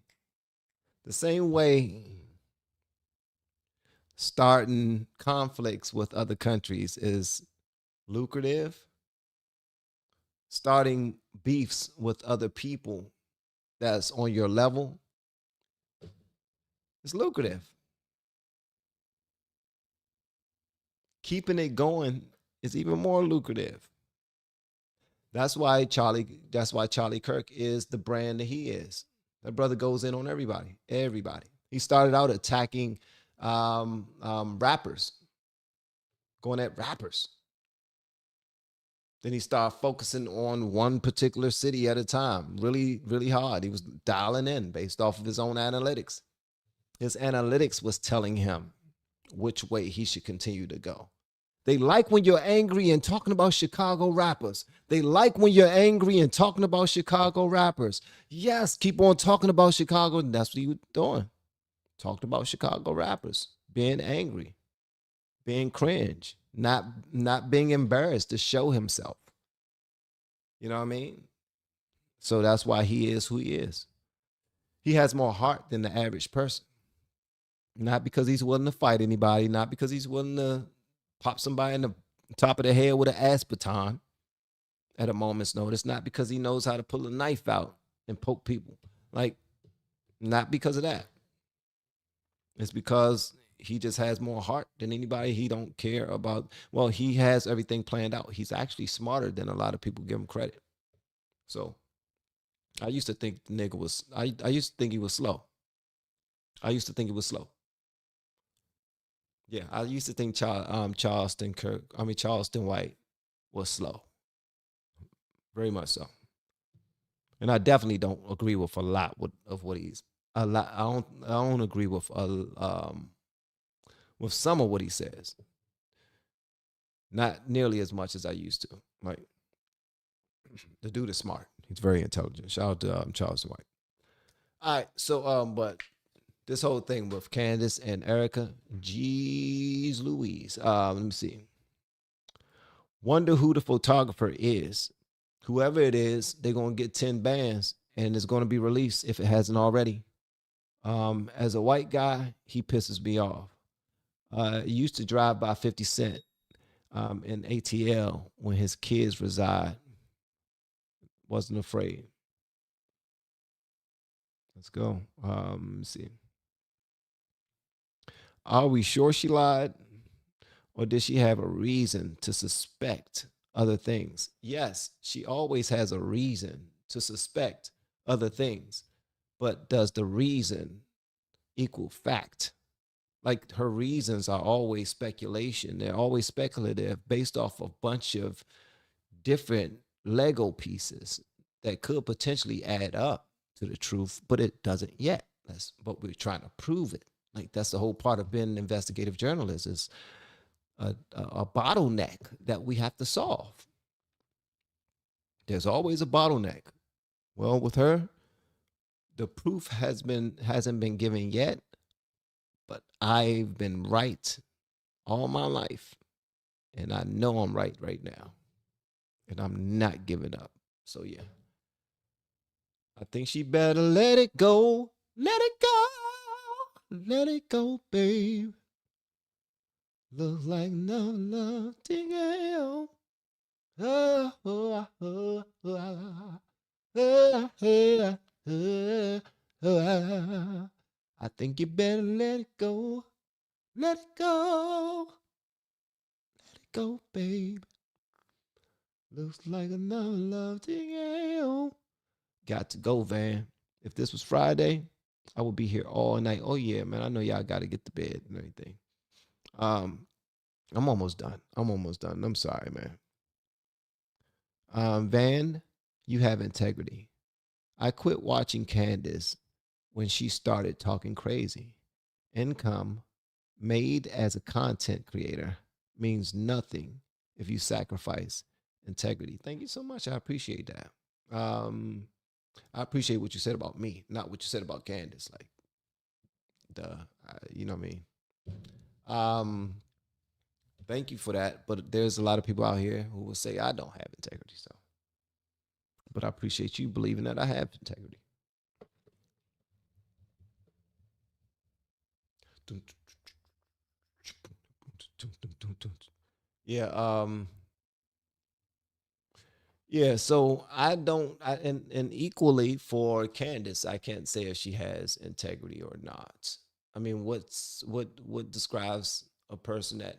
The same way starting conflicts with other countries is lucrative. Starting beefs with other people that's on your level is lucrative. Keeping it going is even more lucrative. That's why Charlie Kirk is the brand that he is. That brother goes in on everybody. He started out attacking rappers, going at rappers. Then he started focusing on one particular city at a time, really, really hard. He was dialing in based off of his own analytics. His analytics was telling him which way he should continue to go. They like when you're angry and talking about Chicago rappers. They like when you're angry and talking about Chicago rappers. Yes, keep on talking about Chicago. And that's what he was doing. Talked about Chicago rappers, being angry, being cringe, not being embarrassed to show himself. You know what I mean? So that's why he is who he is. He has more heart than the average person. Not because he's willing to fight anybody, not because he's willing to pop somebody in the top of the head with an ass baton at a moment's notice, not because he knows how to pull a knife out and poke people. Like, not because of that. It's because he just has more heart than anybody. He don't care about, well, he has everything planned out. He's actually smarter than a lot of people give him credit. So I used to think the nigga was, I used to think he was slow. Yeah, I used to think Charleston White was slow. Very much so. And I definitely don't agree with a lot of what he's I don't agree with some of what he says. Not nearly as much as I used to. Like, the dude is smart. He's very intelligent. Shout out to Charleston White. All right, so but this whole thing with Candace and Erika, geez Louise. Let me see. Wonder who the photographer is. Whoever it is, they're gonna get 10 bands and it's gonna be released if it hasn't already. As a white guy, he pisses me off. Used to drive by 50 Cent in ATL when his kids reside. Wasn't afraid. Let's go. Let's see. Are we sure she lied? Or did she have a reason to suspect other things? Yes, she always has a reason to suspect other things. But does the reason equal fact? Like, her reasons are always speculation. They're always speculative based off a bunch of different Lego pieces that could potentially add up to the truth, but it doesn't yet. That's what we're trying to prove it. Like, that's the whole part of being an investigative journalist is a bottleneck that we have to solve. There's always a bottleneck. Well, with her, the proof hasn't been given yet, but I've been right all my life, and I know I'm right now, and I'm not giving up. So yeah. I think she better let it go. Let it go. Let it go, babe. Looks like no love to go. Oh, oh, oh, oh, oh, oh, oh, oh. I think you better let it go. Let it go. Let it go, babe. Looks like another love to go. Got to go, Van. If this was Friday, I would be here all night. Oh yeah, man. I know y'all got to get to bed and everything. I'm almost done. I'm sorry, man. Van, you have integrity. I quit watching Candace when she started talking crazy. Income made as a content creator means nothing if you sacrifice integrity. Thank you so much. I appreciate that. I appreciate what you said about me, not what you said about Candace. Like, you know what I mean? Thank you for that. But there's a lot of people out here who will say I don't have integrity. So, but I appreciate you believing that I have integrity. Yeah. Yeah. So I don't. And equally for Candace, I can't say if she has integrity or not. I mean, what describes a person that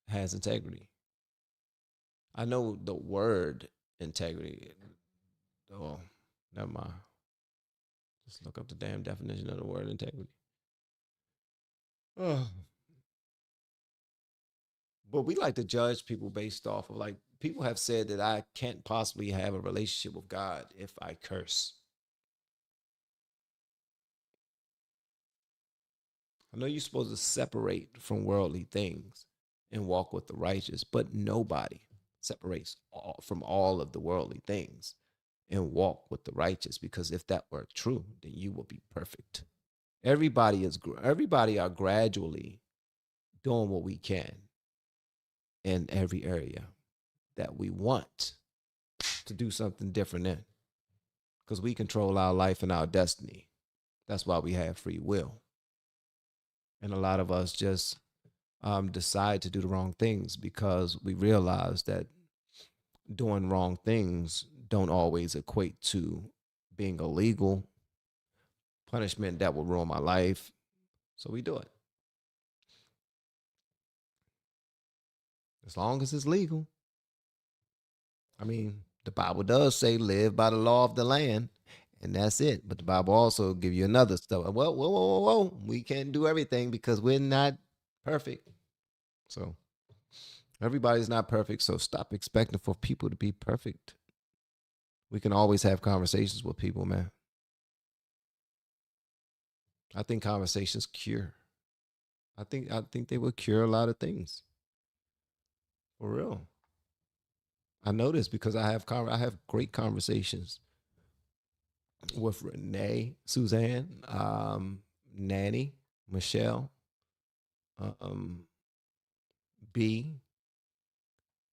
has integrity? I know the word integrity. Oh, never mind. Just look up the damn definition of the word integrity. Oh. But we like to judge people based off of, like, people have said that I can't possibly have a relationship with God if I curse. I know you're supposed to separate from worldly things and walk with the righteous, but nobody separates from all of the worldly things and walk with the righteous, because if that were true, then you will be perfect. Everybody are gradually doing what we can in every area that we want to do something different in, because we control our life and our destiny. That's why we have free will. And a lot of us just decide to do the wrong things because we realize that doing wrong things don't always equate to being illegal, punishment that will ruin my life. So we do it. As long as it's legal. I mean, the Bible does say live by the law of the land, and that's it. But the Bible also give you another stuff. Well, whoa. We can't do everything because we're not perfect. So everybody's not perfect. So stop expecting for people to be perfect. We can always have conversations with people, man. I think conversations cure. I think they will cure a lot of things. For real. I know this because I have great conversations with Renee, Suzanne, Nanny, Michelle, B,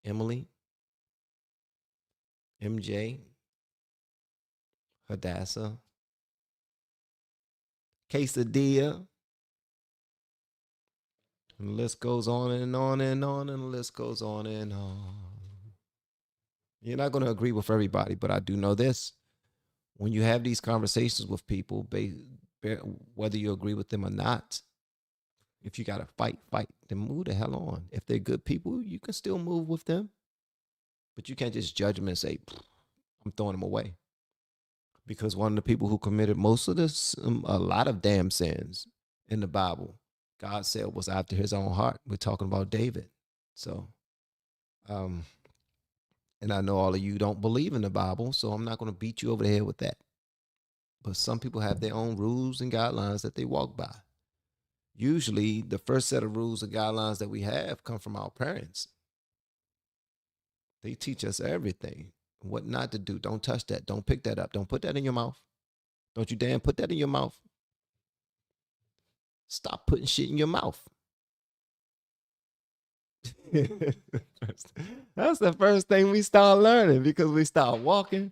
Emily, MJ, Hadassah, Quesadilla. And the list goes on and on and on, and the list goes on and on. You're not going to agree with everybody, but I do know this. When you have these conversations with people, whether you agree with them or not, if you got to fight, then move the hell on. If they're good people, you can still move with them. But you can't just judge them and say, I'm throwing them away. Because one of the people who committed most of this, a lot of damn sins in the Bible, God said was after his own heart. We're talking about David. So, and I know all of you don't believe in the Bible, so I'm not going to beat you over the head with that. But some people have their own rules and guidelines that they walk by. Usually, the first set of rules and guidelines that we have come from our parents. They teach us everything, what not to do. Don't touch that. Don't pick that up. Don't put that in your mouth. Don't you damn put that in your mouth. Stop putting shit in your mouth. That's the first thing we start learning, because we start walking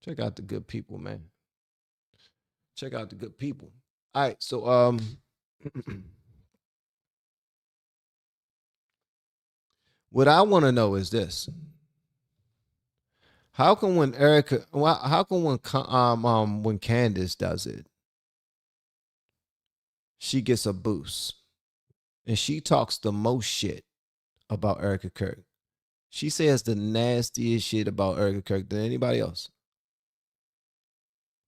Check out the good people, man. Check out the good people. All right, so what I want to know is this: how come when Erika, how come when Candace does it, she gets a boost and she talks the most shit about Erika Kirk? She says the nastiest shit about Erika Kirk than anybody else.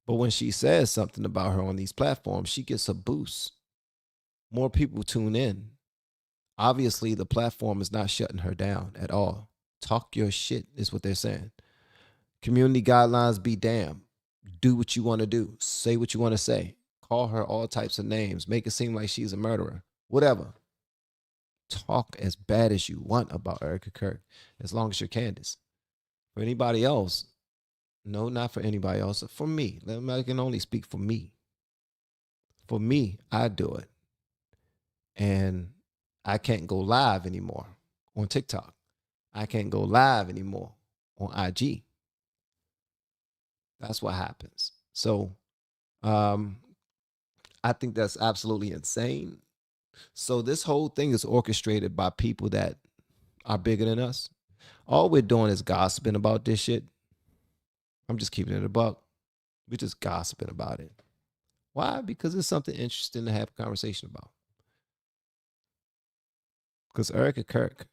But when she says something about her on these platforms, she gets a boost. More people tune in. Obviously, the platform is not shutting her down at all. Talk your shit is what they're saying. Community guidelines be damned. Do what you want to do. Say what you want to say. Call her all types of names. Make it seem like she's a murderer. Whatever. Talk as bad as you want about Erika Kirk, as long as you're Candace. For anybody else, no, not for anybody else. For me, I can only speak for me. For me, I do it. And I can't go live anymore on TikTok. I can't go live anymore on IG. That's what happens. So I think that's absolutely insane. So this whole thing is orchestrated by people that are bigger than us. All we're doing is gossiping about this shit. I'm just keeping it a buck. We're just gossiping about it. Why? Because it's something interesting to have a conversation about. Because Erika Kirk,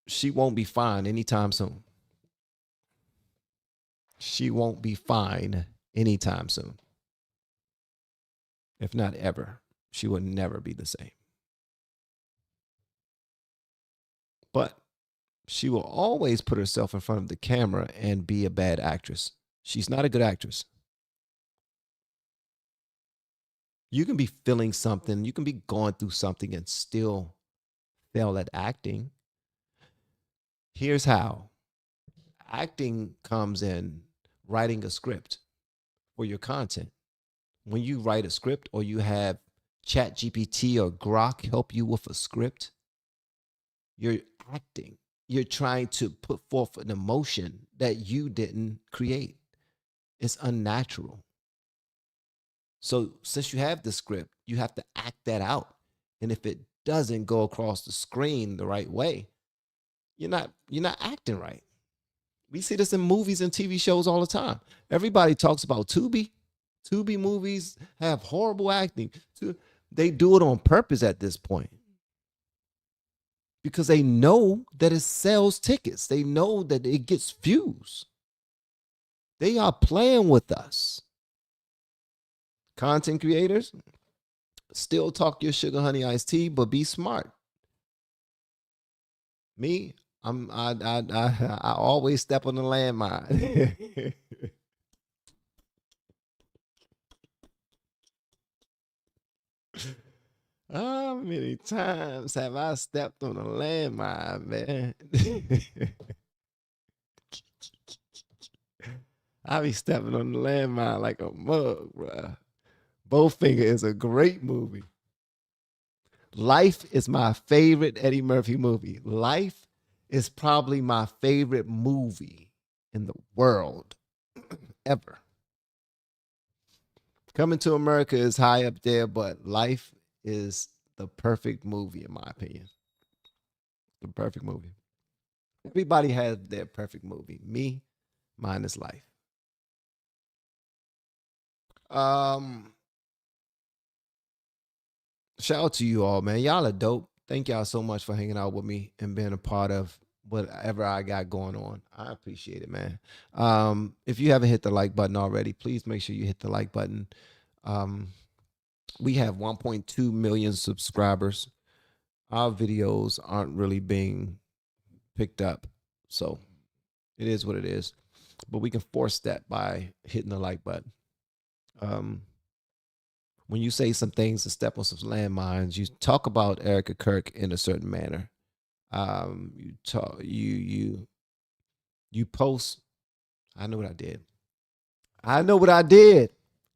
she won't be fine anytime soon. She won't be fine anytime soon. If not ever, she will never be the same. But she will always put herself in front of the camera and be a bad actress. She's not a good actress. You can be feeling something, you can be going through something and still fail at acting. Here's how. Acting comes in writing a script for your content. When you write a script or you have ChatGPT or Grok help you with a script, you're acting. You're trying to put forth an emotion that you didn't create. It's unnatural. So since you have the script, you have to act that out. And if it doesn't go across the screen the right way, you're not acting right. We see this in movies and TV shows all the time. Everybody talks about Tubi. Tubi movies have horrible acting. They do it on purpose at this point. Because they know that it sells tickets. They know that it gets views. They are playing with us. Content creators, still talk your sugar honey iced tea, but be smart. Me, I always step on the landmine. How many times have I stepped on a landmine, man? I be stepping on the landmine like a mug, bruh. Bowfinger is a great movie. Life is my favorite Eddie Murphy movie. Life is probably my favorite movie in the world ever. Coming to America is high up there, but Life is the perfect movie in my opinion. The perfect movie. Everybody has their perfect movie. Me, mine is Life. Shout out to you all, man. Y'all are dope. Thank y'all so much for hanging out with me and being a part of whatever I got going on. I appreciate it, man. If you haven't hit the like button already, please make sure you hit the like button. We have 1.2 million subscribers. Our videos aren't really being picked up, so it is what it is. But we can force that by hitting the like button. When you say some things and step on some landmines, you talk about Erika Kirk in a certain manner. You post. I know what I did. I know what I did.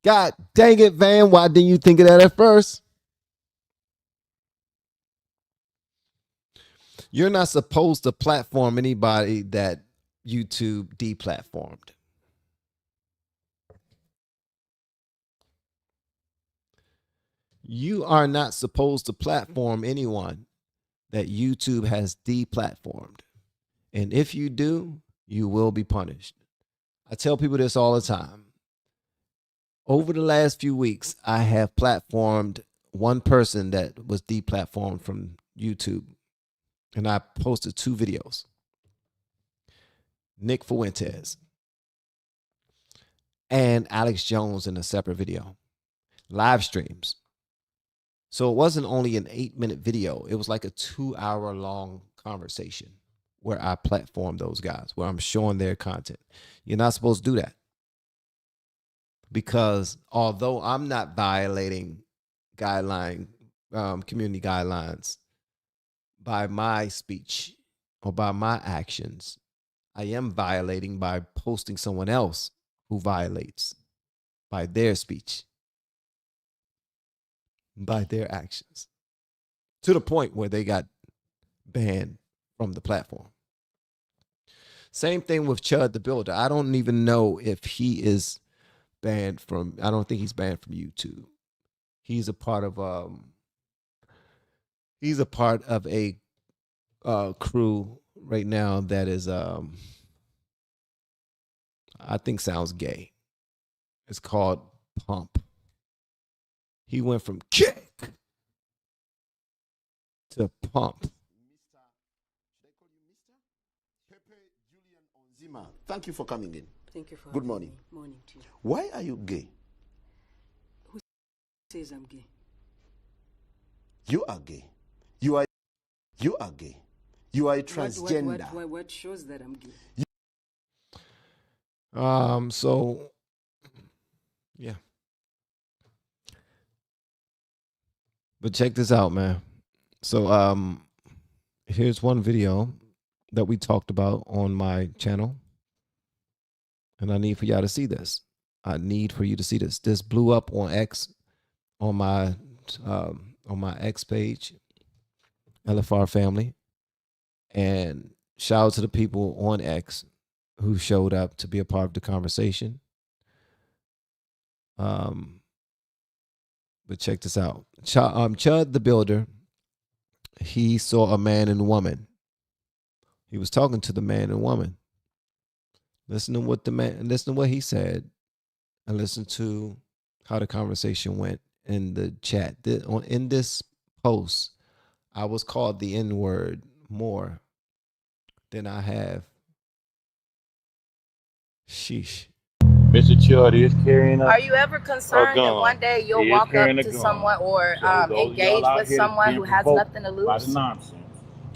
God dang it, Van. Why didn't you think of that at first? You're not supposed to platform anybody that YouTube deplatformed. You are not supposed to platform anyone that YouTube has deplatformed. And if you do, you will be punished. I tell people this all the time. Over the last few weeks, I have platformed one person that was deplatformed from YouTube. And I posted 2 videos. Nick Fuentes and Alex Jones in a separate video. Live streams. So it wasn't only an 8-minute video. It was like a 2-hour long conversation where I platformed those guys, where I'm showing their content. You're not supposed to do that. Because although I'm not violating community guidelines by my speech or by my actions, I am violating by posting someone else who violates by their speech, by their actions, to the point where they got banned from the platform. Same thing with Chud the Builder. I don't even know if he is banned from, I don't think he's banned from YouTube. He's a part of a crew right now that is I think sounds gay. It's called Pump. He went from kick to pump. Thank you for coming in. Thank you for Good morning. Me. Morning to you. Why are you gay? Who says I'm gay? You are gay. You are gay. You are a transgender. What shows that I'm gay? So yeah. But check this out, man. So here's one video that we talked about on my channel. And I need for y'all to see this. I need for you to see this. This blew up on X, on my X page, LFR Family. And shout out to the people on X who showed up to be a part of the conversation. But check this out. Chud the Builder, he saw a man and woman. He was talking to the man and woman. Listen to what he said, and listen to how the conversation went in the chat. In this post, I was called the N-word more than I have. Sheesh. Mr. Chud is carrying a Are you ever concerned that one day you'll walk up to someone or engage with someone who has nothing to lose? By the nonsense.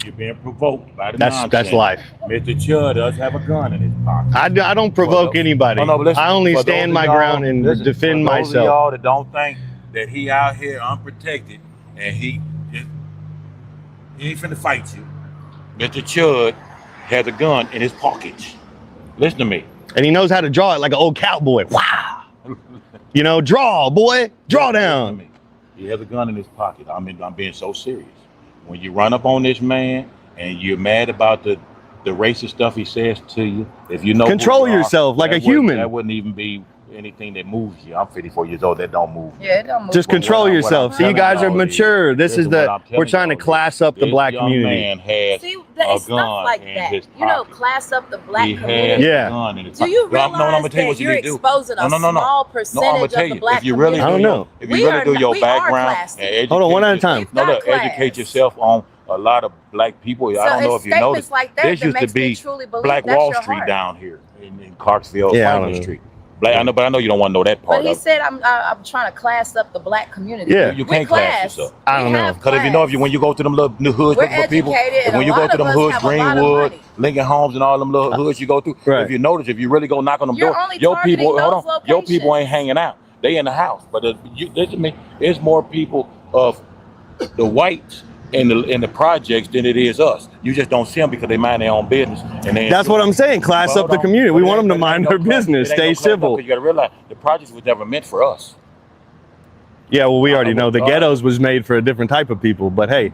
You're being provoked by the nonsense. That's life. Mr. Chud does have a gun in his pocket. I don't provoke anybody. Listen, I only stand my ground and defend myself. Those of y'all that don't think that he out here unprotected and he ain't finna fight you. Mr. Chud has a gun in his pocket. Listen to me. And he knows how to draw it like an old cowboy. Wow. You know, draw, boy. Draw down. He has a gun in his pocket. I'm being so serious. When you run up on this man and you're mad about the racist stuff he says to you, if you know, control yourself like a human. That wouldn't even be anything that moves you. I'm 54 years old. That don't move me. Yeah, it don't move. Just control yourself. See, you guys are mature. We're trying to class up the black community. Man had stuff like that. You know, class up the black community. Yeah. Do you realize that you're exposing a small percentage of the black community? I don't know. If you really do your background and educate, hold on, one at a time. Educate yourself on a lot of black people. I don't know if you noticed. There used to be Black Wall Street down here in Clarksville, Franklin Street. But I know you don't want to know that part. But he said I'm trying to class up the black community. Yeah, you can't class yourself. I don't know. Because if when you go to them little hoods looking for people, when you go to them hoods, Greenwood, Lincoln Homes, and all them little hoods you go through, if you notice, if you really go knock on them doors, your people ain't hanging out. They in the house. But listen to me, there's more people of the whites in the projects than it is us. You just don't see them because they mind their own business. And that's what I'm saying. Class up the community. We want them to mind their business, stay civil. You got to realize the projects was never meant for us. Yeah, well, we already know the ghettos was made for a different type of people. But hey,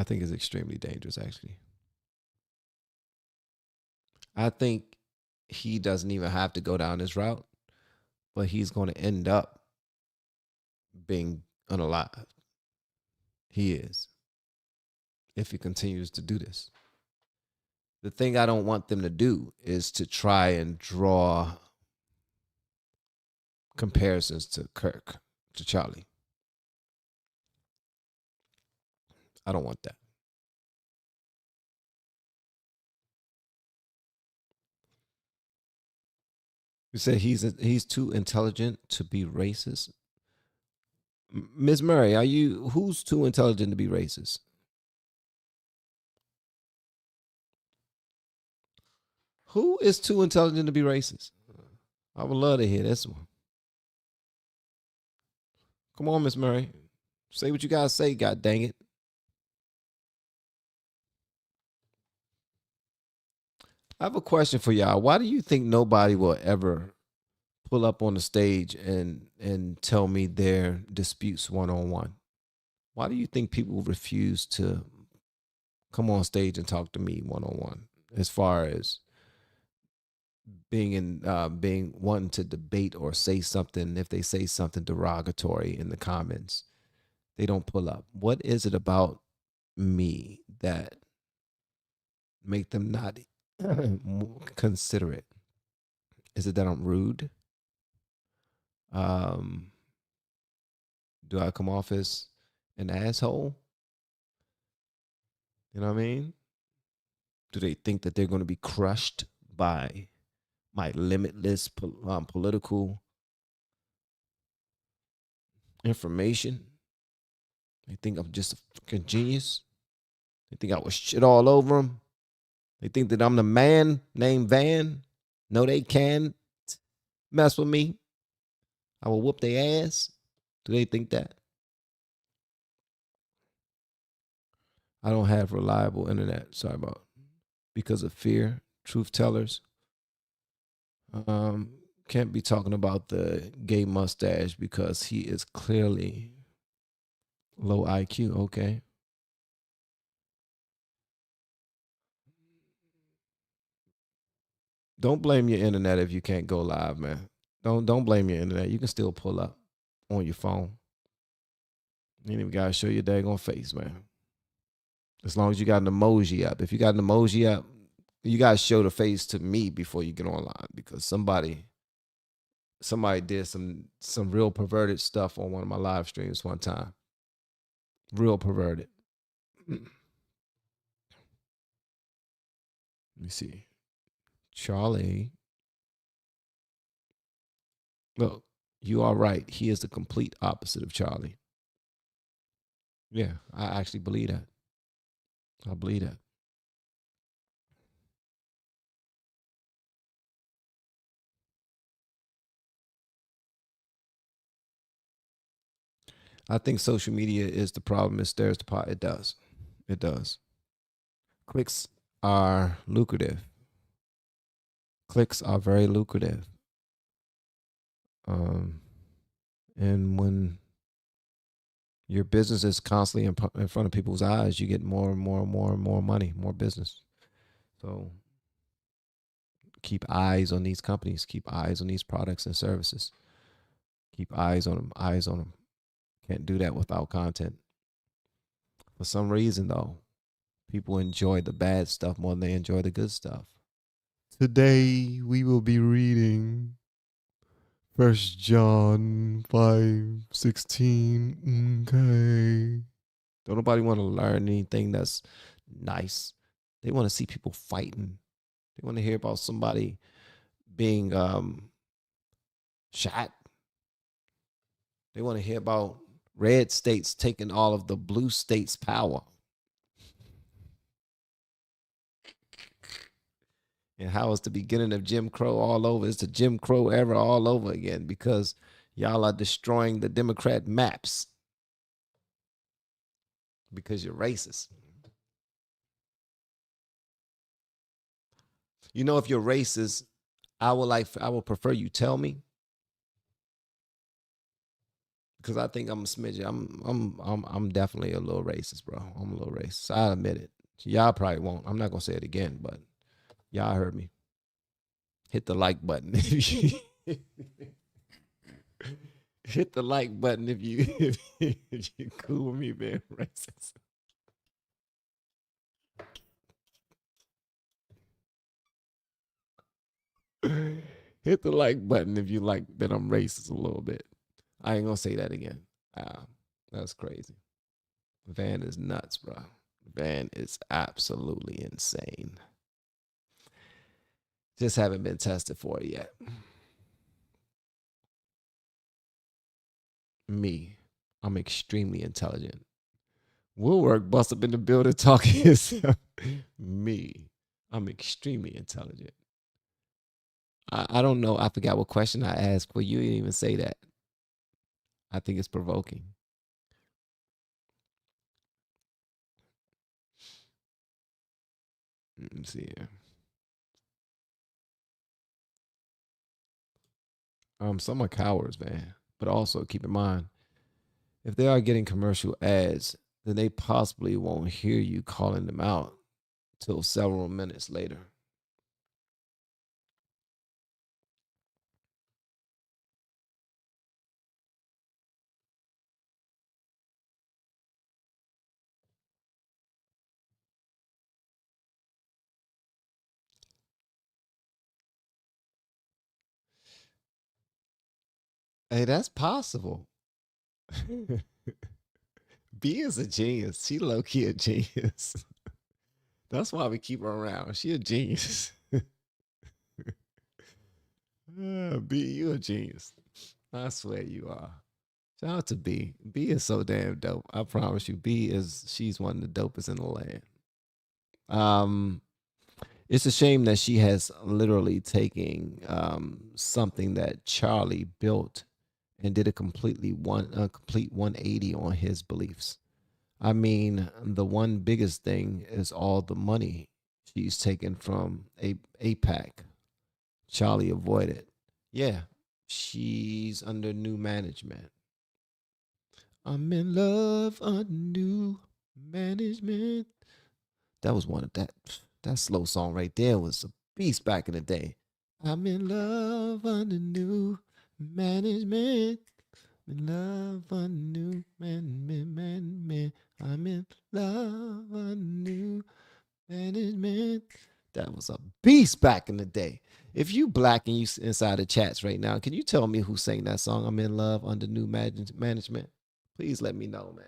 I think it's extremely dangerous, actually. I think he doesn't even have to go down this route, but he's going to end up being unalived. He is, if he continues to do this. The thing I don't want them to do is to try and draw comparisons to Kirk, to Charlie. I don't want that. You said he's too intelligent to be racist. Ms. Murray, who's too intelligent to be racist? Who is too intelligent to be racist? I would love to hear this one. Come on, Ms. Murray. Say what you gotta say, god dang it. I have a question for y'all. Why do you think nobody will ever pull up on the stage and tell me their disputes one-on-one? Why do you think people refuse to come on stage and talk to me one-on-one as far as being wanting to debate or say something? If they say something derogatory in the comments, they don't pull up. What is it about me that make them not consider it? Is it that I'm rude? Do I come off as an asshole? You know what I mean? Do they think that they're going to be crushed by my limitless political information? They think I'm just a fucking genius. They think I was shit all over them. They think that I'm the man named Van. No, they can't mess with me. I will whoop their ass. Do they think that? I don't have reliable internet. Sorry about because of fear. Truth tellers. Can't be talking about the gay mustache because he is clearly low IQ. Okay. Don't blame your internet if you can't go live, man. Don't blame your internet. You can still pull up on your phone. You ain't even gotta show your daggone face, man. As long as you got an emoji up. If you got an emoji up, you gotta show the face to me before you get online, because somebody did some real perverted stuff on one of my live streams one time. Real perverted. Let me see. Charlie. Look, you are right. He is the complete opposite of Charlie. Yeah, I actually believe that. I believe that. I think social media is the problem. It stirs the pot. It does. It does. Clicks are lucrative. Clicks are very lucrative. And when your business is constantly in front of people's eyes, you get more and more and more and more money, more business. So keep eyes on these companies. Keep eyes on these products and services. Keep eyes on them. Eyes on them. Can't do that without content. For some reason, though, people enjoy the bad stuff more than they enjoy the good stuff. Today, we will be reading 1 John 5:16. Okay. Don't nobody want to learn anything that's nice. They want to see people fighting. They want to hear about somebody being shot. They want to hear about red states taking all of the blue states' power. And how it's the beginning of Jim Crow all over. It's the Jim Crow era all over again because y'all are destroying the Democrat maps because you're racist. You know, if you're racist, I would prefer you tell me. because I think I'm a smidge. I'm definitely a little racist, bro. I'm a little racist. I admit it. Y'all probably won't. I'm not gonna say it again, but y'all heard me. Hit the like button if you hit the like button if you cool with me being racist. Hit the like button if you like that I'm racist a little bit. I ain't gonna say that again. That's crazy. Van is nuts, bro. Van is absolutely insane. Just haven't been tested for it yet. Me, I'm extremely intelligent. Woodwork bust up in the building talking himself. Me, I'm extremely intelligent. I don't know. I forgot what question I asked, but you didn't even say that. I think it's provoking. Let me see here. Some are cowards, man. But also keep in mind, if they are getting commercial ads, then they possibly won't hear you calling them out till several minutes later. Hey, that's possible. B is a genius. She low-key a genius. That's why we keep her around. She a genius. B, you a genius. I swear you are. Shout out to B. B is so damn dope. I promise you. She's one of the dopest in the land. It's a shame that she has literally taken something that Charlie built and did a complete 180 on his beliefs. I mean, the one biggest thing is all the money she's taken from APAC. Charlie avoided. Yeah, she's under new management. I'm in love under new management. That was one of that slow song right there was a beast back in the day. I'm in love under new management. I'm in love under new management. I'm in love under new management. That was a beast back in the day. If you black and you inside the chats right now, can you tell me who sang that song? I'm in love under new management. Please let me know, man.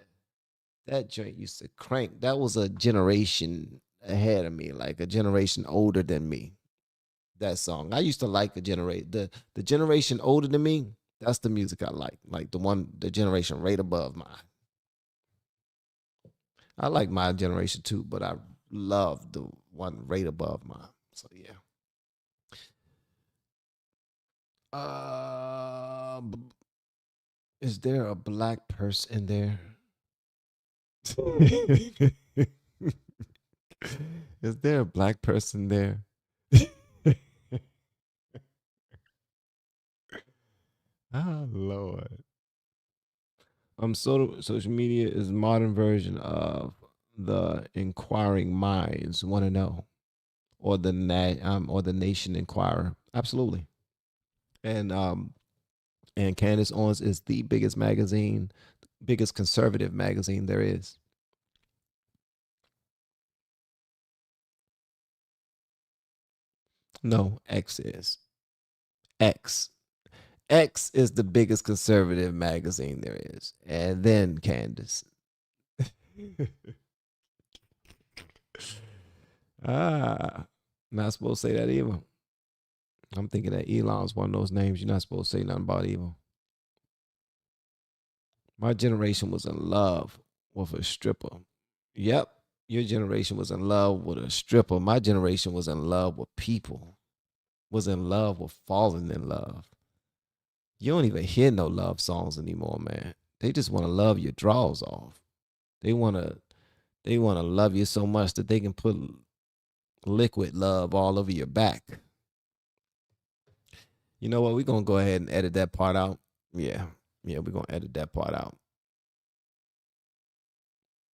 That joint used to crank. That was a generation ahead of me, like a generation older than me. That song. I used to like the generation older than me. That's the music I like the generation right above mine. I like my generation too, but I love the one right above mine. So yeah. Is there a black person in there? Is there a black person there? Oh Lord. Social media is a modern version of the inquiring minds want to know, or the Nation Inquirer. Absolutely. And Candace Owens is the biggest conservative magazine there is. No, X is. X is the biggest conservative magazine there is. And then Candace. Not supposed to say that either. I'm thinking that Elon's one of those names you're not supposed to say nothing about evil. My generation was in love with a stripper. Yep. Your generation was in love with a stripper. My generation was in love with people. Was in love with falling in love. You don't even hear no love songs anymore, man. They just want to love your draws off. They want to love you so much that they can put liquid love all over your back. You know what? We're going to go ahead and edit that part out. Yeah. Yeah, we're gonna edit that part out.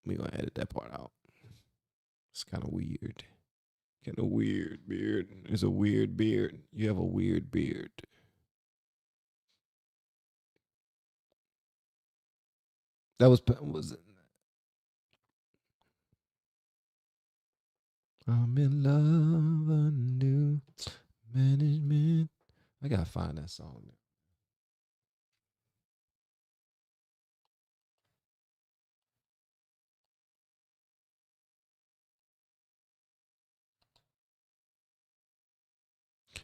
We're gonna edit that part out. It's kind of weird. Kind of weird beard. It's a weird beard. You have a weird beard. That was it? I'm in love, a new management. I gotta find that song.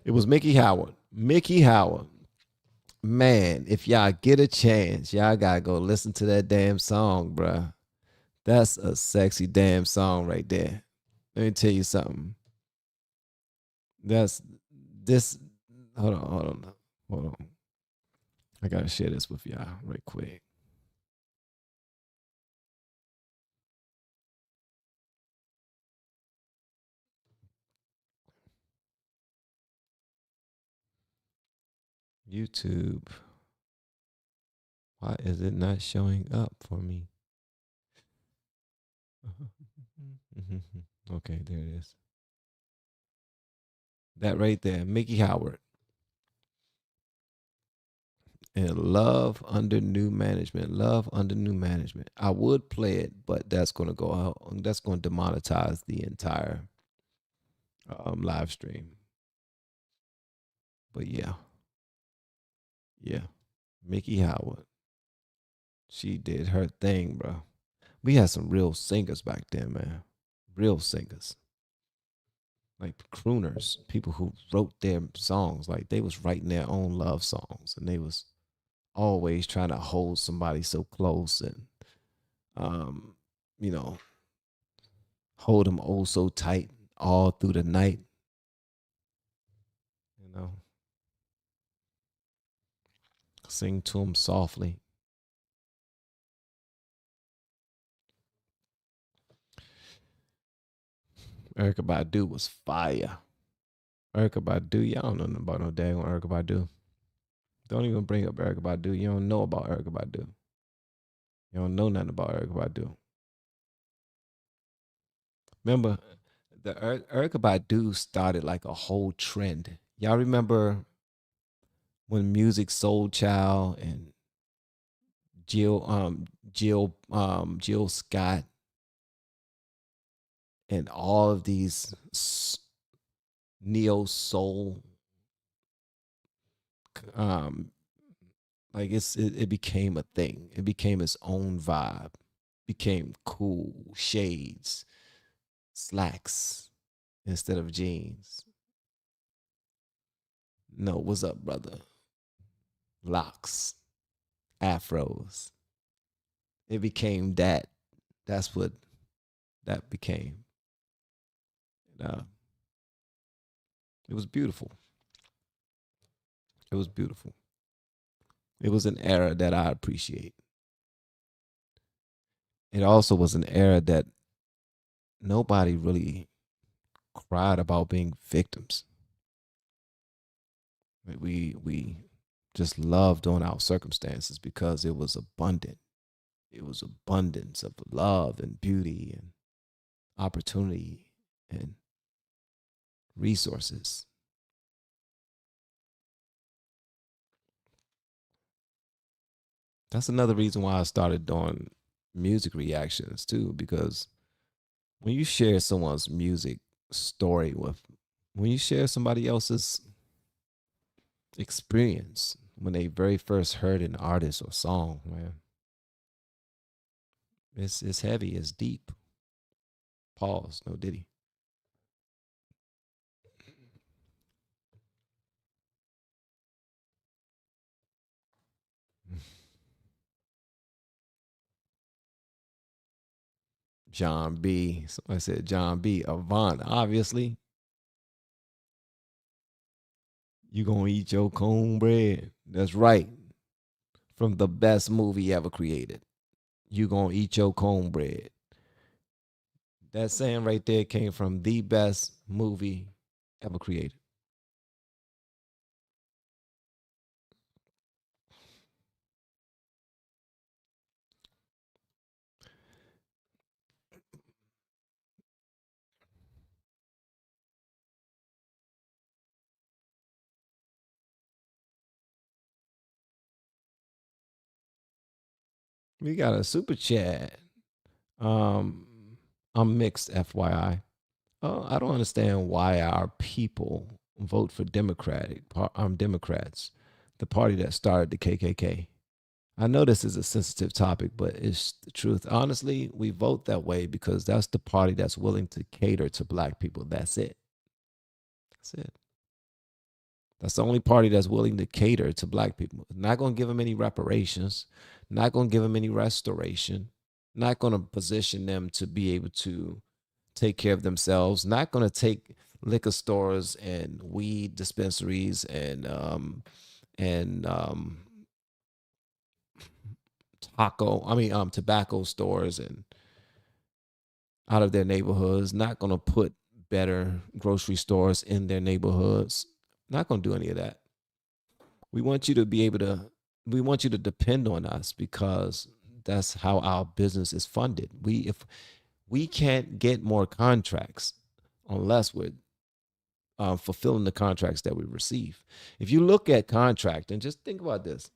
It was Mickey Howard. Mickey Howard. Man, if y'all get a chance, y'all gotta go listen to that damn song, bruh. That's a sexy damn song right there. Let me tell you something. That's this. Hold on. I gotta share this with y'all right quick. YouTube. Why is it not showing up for me? Okay, there it is. That right there, Mickey Howard. And Love Under New Management. Love Under New Management. I would play it, but that's going to go out. That's going to demonetize the entire live stream. But yeah. Mickey Howard. She did her thing, bro. We had some real singers back then, man. Real singers. Like crooners, people who wrote their songs. Like they was writing their own love songs, and they was always trying to hold somebody so close and hold them oh so tight all through the night. Sing to them softly. Erika Badu was fire. Erika Badu, y'all don't know nothing about no daggone Erika Badu. Don't even bring up Erika Badu. You don't know about Erika Badu. You don't know nothing about Erika Badu. Remember, the Erika Badu started like a whole trend. Y'all remember when Music Soul Child and Jill Scott and all of these neo soul like it became a thing. It became its own vibe. Became cool shades, slacks instead of jeans. No, what's up, brother? Locks, afros. It became that. That's what that became. It was beautiful. It was beautiful. It was an era that I appreciate. It also was an era that nobody really cried about being victims. We just loved on our circumstances because it was abundant. It was abundance of love and beauty and opportunity and resources. That's another reason why I started doing music reactions too, because when you share someone's music story when you share somebody else's experience when they very first heard an artist or song, man, it's heavy, it's deep. Pause, no diddy. John B. Somebody said John B. Avant, obviously. You gonna eat your cornbread. That's right. From the best movie ever created. You gonna eat your cornbread. That saying right there came from the best movie ever created. We got a super chat. I'm mixed, FYI. I don't understand why our people vote for Democrats, the party that started the KKK. I know this is a sensitive topic, but it's the truth. Honestly, we vote that way because that's the party that's willing to cater to black people. That's it. That's it. That's the only party that's willing to cater to black people. Not going to give them any reparations, not going to give them any restoration, not going to position them to be able to take care of themselves, not going to take liquor stores and weed dispensaries and tobacco stores and out of their neighborhoods, not going to put better grocery stores in their neighborhoods, not going to do any of that. We want you to depend on us because that's how our business is funded. If we can't get more contracts unless we're fulfilling the contracts that we receive. If you look at contract and just think about this.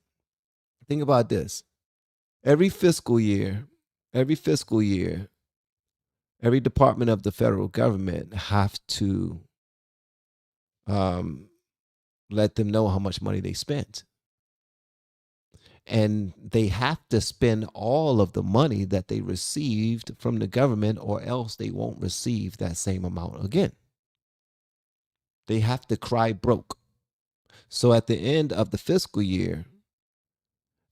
Every fiscal year, every department of the federal government have to let them know how much money they spent. And they have to spend all of the money that they received from the government, or else they won't receive that same amount again. They have to cry broke. So at the end of the fiscal year,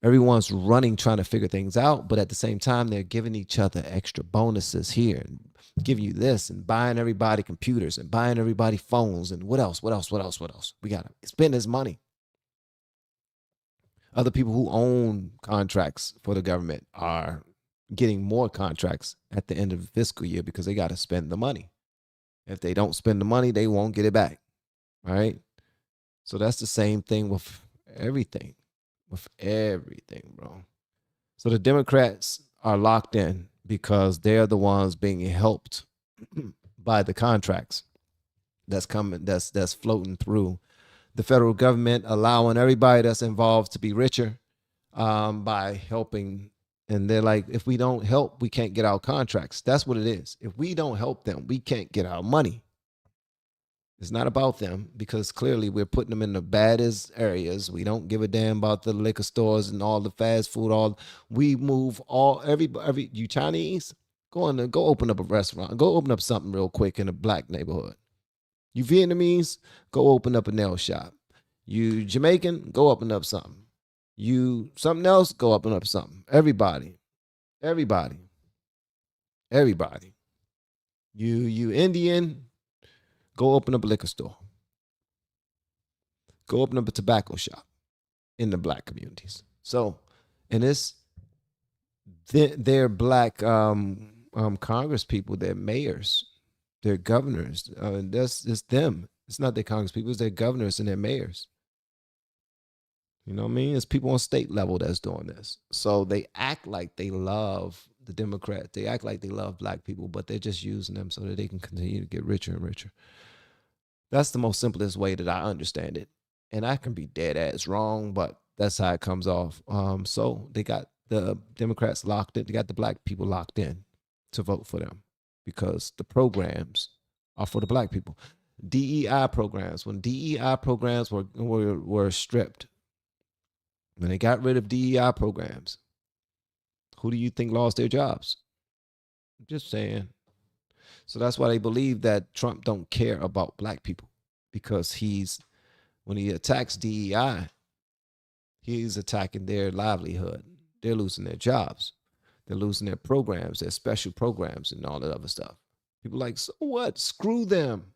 everyone's running, trying to figure things out, but at the same time, they're giving each other extra bonuses here and giving you this and buying everybody computers and buying everybody phones and what else? We got to spend this money. Other people who own contracts for the government are getting more contracts at the end of the fiscal year because they got to spend the money. If they don't spend the money, they won't get it back. All right. So that's the same thing with everything. Bro. So the Democrats are locked in because they're the ones being helped by the contracts that's coming, that's floating through the federal government, allowing everybody that's involved to be richer by helping. And they're like, if we don't help, we can't get our contracts. That's what it is. If we don't help them, we can't get our money. It's not about them because clearly we're putting them in the baddest areas. We don't give a damn about the liquor stores and all the fast food. We move every you Chinese, go open up a restaurant. Go open up something real quick in a black neighborhood. You Vietnamese, go open up a nail shop. You Jamaican, go open up something. You something else, go open up something. Everybody. You Indian, go open up a liquor store. Go open up a tobacco shop in the black communities. So, and they're black Congress people, they're mayors, they're governors. It's them. It's not their Congress people, it's their governors and their mayors. You know what I mean? It's people on state level that's doing this. So they act like they love the Democrats. They act like they love black people, but they're just using them so that they can continue to get richer and richer. That's the most simplest way that I understand it. And I can be dead ass wrong, but that's how it comes off. So they got the Democrats locked in. They got the black people locked in to vote for them because the programs are for the black people. DEI programs, when DEI programs were stripped, when they got rid of DEI programs, who do you think lost their jobs? I'm just saying. So that's why they believe that Trump don't care about black people, because when he attacks DEI, he's attacking their livelihood. They're losing their jobs. They're losing their programs, their special programs and all that other stuff. People like, so what? Screw them.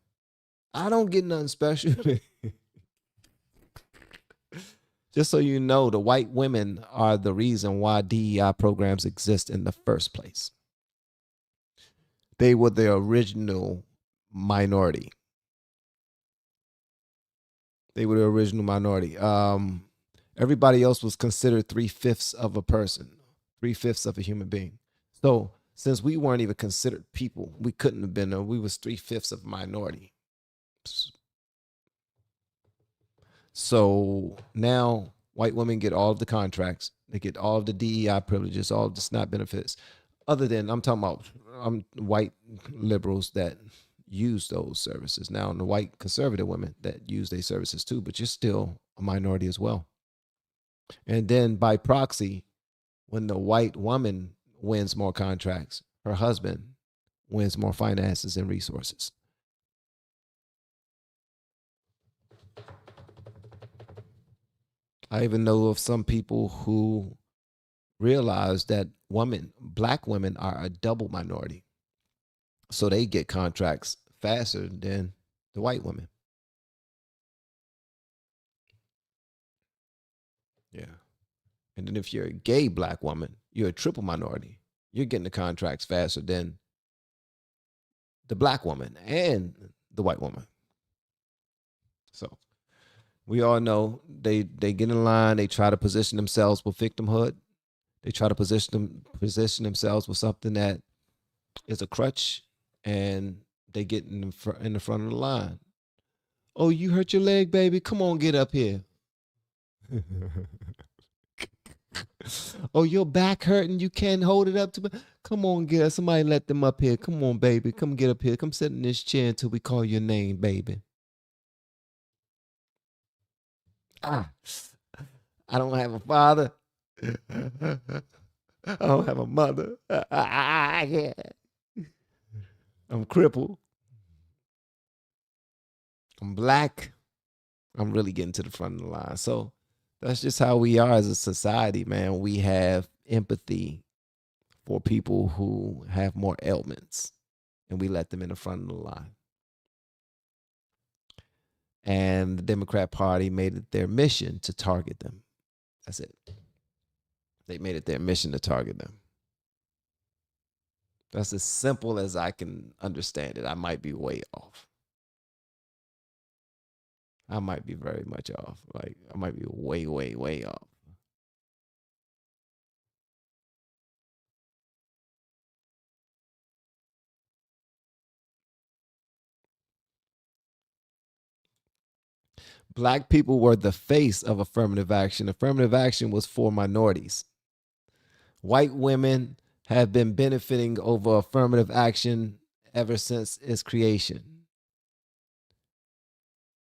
I don't get nothing special. Just so you know, the white women are the reason why DEI programs exist in the first place. They were the original minority. Everybody else was considered 3/5 of a person, 3/5 of a human being. So since we weren't even considered people, we couldn't have been, we was 3/5 of a minority. So now white women get all of the contracts. They get all of the DEI privileges, all of the SNAP benefits. Other than, I'm talking about white liberals that use those services. Now, and the white conservative women that use their services too, but you're still a minority as well. And then by proxy, when the white woman wins more contracts, her husband wins more finances and resources. I even know of some people who realize that black women are a double minority. So they get contracts faster than the white women. Yeah. And then if you're a gay black woman, you're a triple minority. You're getting the contracts faster than the black woman and the white woman. So we all know they get in line, they try to position themselves with victimhood. They try to position themselves with something that is a crutch, and they get in the front of the line. Oh, you hurt your leg, baby? Come on, get up here. Oh, your back hurting? You can't hold it up to me? Come on, get up. Somebody let them up here. Come on, baby. Come get up here. Come sit in this chair until we call your name, baby. I don't have a father. I don't have a mother. I'm crippled. I'm black. I'm really getting to the front of the line. So that's just how we are as a society, man. We have empathy for people who have more ailments, and we let them in the front of the line. And the Democrat Party made it their mission to target them. That's it. They made it their mission to target them. That's as simple as I can understand it. I might be way off. I might be very much off. Like, I might be way, way, way off. Black people were the face of affirmative action. Affirmative action was for minorities. White women have been benefiting over affirmative action ever since its creation.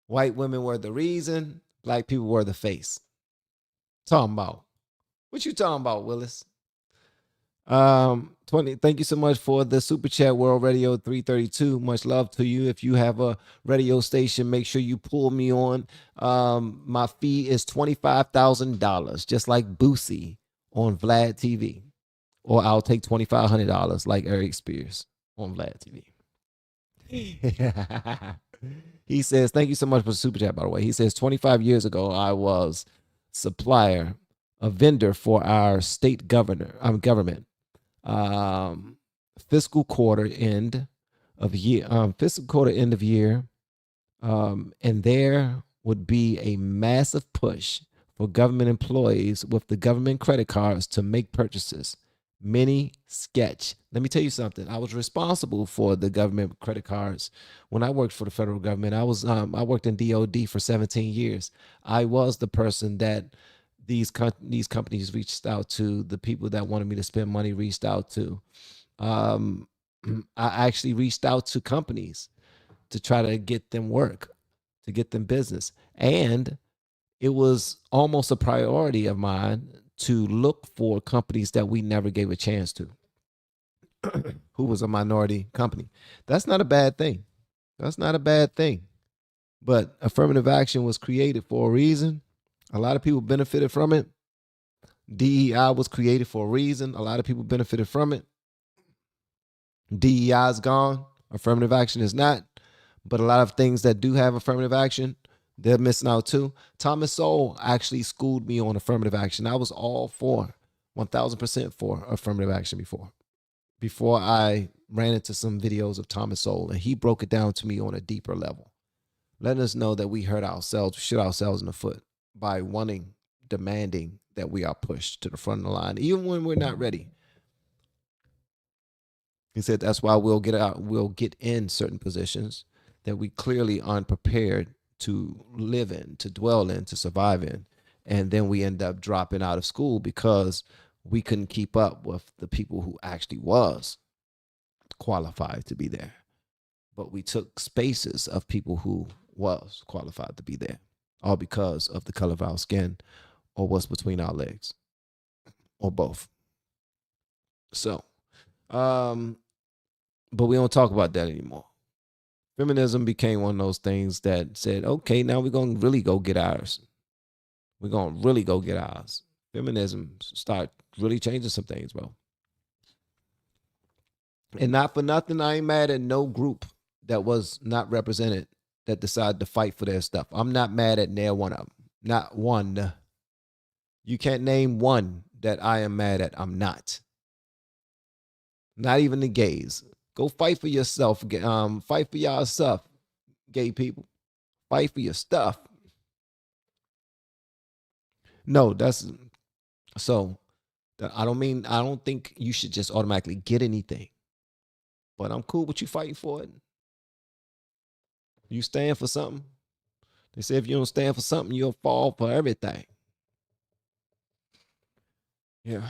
White women were the reason, black people were the face. Talking about. What you talking about, Willis? 20. Thank you so much for the super chat, World Radio 332. Much love to you. If you have a radio station, make sure you pull me on. My fee is $25,000, just like Boosie on Vlad TV. Or I'll take $2,500 like Eric Spears on Vlad TV. He says, thank you so much for the super chat, by the way. He says, 25 years ago, I was a vendor for our state government. Fiscal quarter end of year, and there would be a massive push for government employees with the government credit cards to make purchases. Mini sketch. Let me tell you something. I was responsible for the government credit cards when I worked for the federal government. I worked in DOD for 17 years. I was the person that these companies reached out to. The people that wanted me to spend money reached out to. I actually reached out to companies to try to get them work, to get them business. And it was almost a priority of mine to look for companies that we never gave a chance to, who was a minority company. That's not a bad thing. That's not a bad thing. But affirmative action was created for a reason. A lot of people benefited from it. DEI was created for a reason. A lot of people benefited from it. DEI is gone. Affirmative action is not. But a lot of things that do have affirmative action, they're missing out too. Thomas Sowell actually schooled me on affirmative action. I was all for 1,000% for affirmative action before I ran into some videos of Thomas Sowell, and he broke it down to me on a deeper level, letting us know that we hurt ourselves, shoot ourselves in the foot by demanding that we are pushed to the front of the line, even when we're not ready. He said that's why we'll get in certain positions that we clearly aren't prepared to live in, to dwell in, to survive in. And then we end up dropping out of school because we couldn't keep up with the people who actually was qualified to be there. But we took spaces of people who was qualified to be there, all because of the color of our skin or what's between our legs or both. So, but we don't talk about that anymore. Feminism became one of those things that said, okay, now we're going to really go get ours. We're going to really go get ours. Feminism start really changing some things, bro. And not for nothing, I ain't mad at no group that was not represented that decided to fight for their stuff. I'm not mad at near one of them. Not one. You can't name one that I am mad at. I'm not. Not even the gays. Go fight for yourself. Fight for y'all stuff, gay people. Fight for your stuff. No, that's so. I don't think you should just automatically get anything. But I'm cool with you fighting for it. You stand for something. They say if you don't stand for something, you'll fall for everything. Yeah,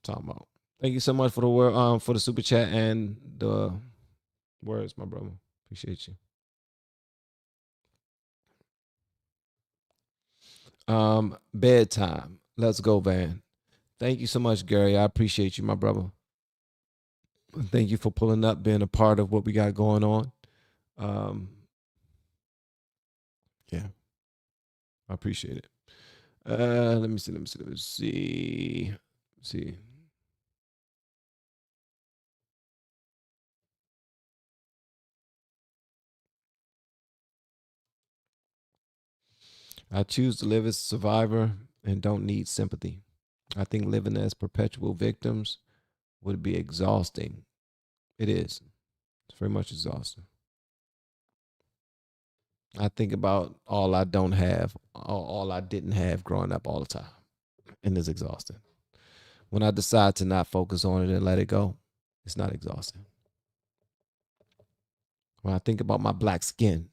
talking about. Thank you so much for the word, for the super chat and the words, my brother. Appreciate you. Bedtime. Let's go, Van. Thank you so much, Gary. I appreciate you, my brother. Thank you for pulling up, being a part of what we got going on. Yeah, I appreciate it. Let me see. I choose to live as a survivor and don't need sympathy. I think living as perpetual victims would be exhausting. It is. It's very much exhausting. I think about all I don't have, all I didn't have growing up all the time. And it's exhausting. When I decide to not focus on it and let it go, it's not exhausting. When I think about my black skin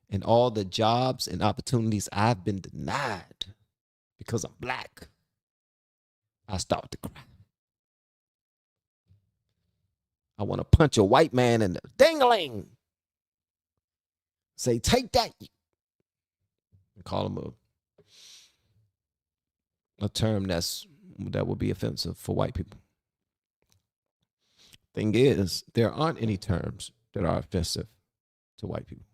and all the jobs and opportunities I've been denied because I'm black, I start to cry. I want to punch a white man in the ding-a-ling. Say, take that. And call him a term that would be offensive for white people. Thing is, there aren't any terms that are offensive to white people.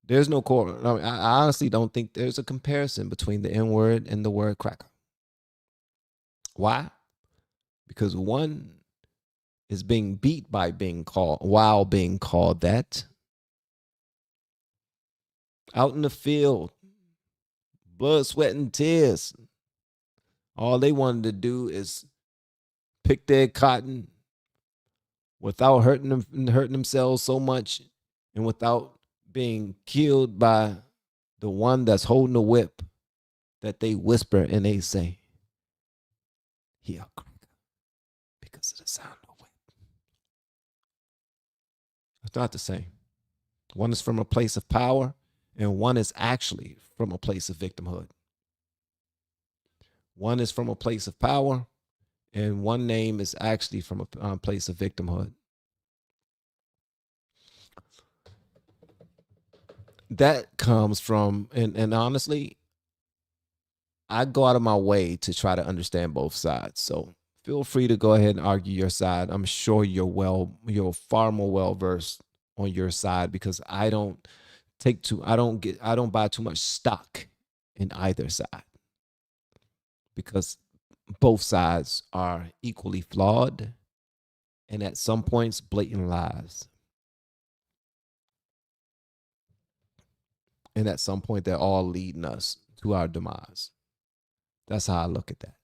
There's no core. I honestly don't think there's a comparison between the N-word and the word cracker. Why? Because one is being beat by being called, while being called that. Out in the field, blood, sweat, and tears. All they wanted to do is pick their cotton without hurting themselves so much and without being killed by the one that's holding the whip that they whisper and they say, he a cracker because of the sound of the whip. It's not the same. One is from a place of power and one is actually from a place of victimhood. One is from a place of power and one name is actually from a place of victimhood. That comes from, and honestly, I go out of my way to try to understand both sides. So feel free to go ahead and argue your side. I'm sure you're far more well versed on your side because I don't buy too much stock in either side because both sides are equally flawed and at some points blatant lies. And at some point, they're all leading us to our demise. That's how I look at that.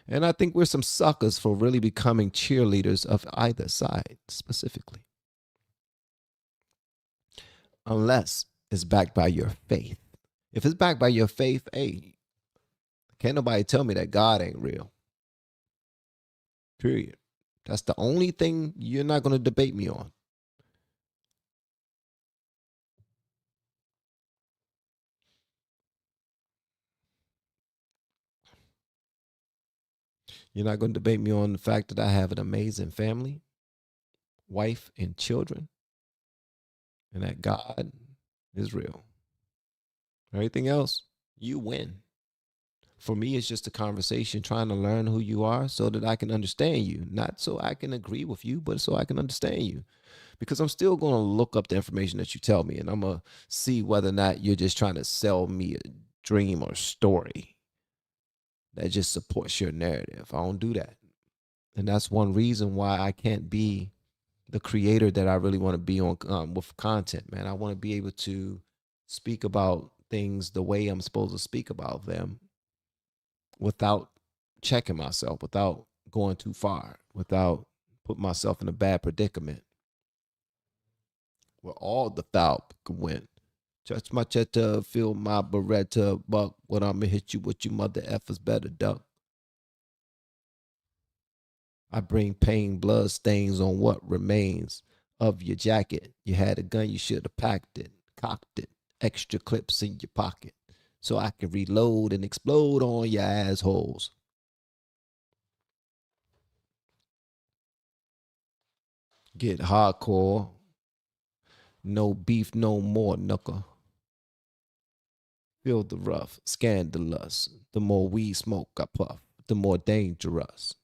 And I think we're some suckers for really becoming cheerleaders of either side, specifically. Unless it's backed by your faith. If it's backed by your faith, hey, can't nobody tell me that God ain't real. Period. That's the only thing you're not going to debate me on. You're not going to debate me on the fact that I have an amazing family, wife, and children, and that God is real. Everything else, you win. For me, it's just a conversation trying to learn who you are so that I can understand you. Not so I can agree with you, but so I can understand you. Because I'm still going to look up the information that you tell me, and I'm going to see whether or not you're just trying to sell me a dream or story that just supports your narrative. I don't do that. And that's one reason why I can't be the creator that I really want to be on with content, man. I want to be able to speak about things the way I'm supposed to speak about them without checking myself, without going too far, without putting myself in a bad predicament where all the foul can win. Touch my cheddar, feel my beretta, buck. What I'ma hit you with, you mother effers better duck. I bring pain, blood stains on what remains of your jacket. You had a gun, you should have packed it, cocked it, extra clips in your pocket, so I can reload and explode on your assholes. Get hardcore. No beef, no more, knucker. Feel the rough, scandalous. The more weed smoke I puff, the more dangerous.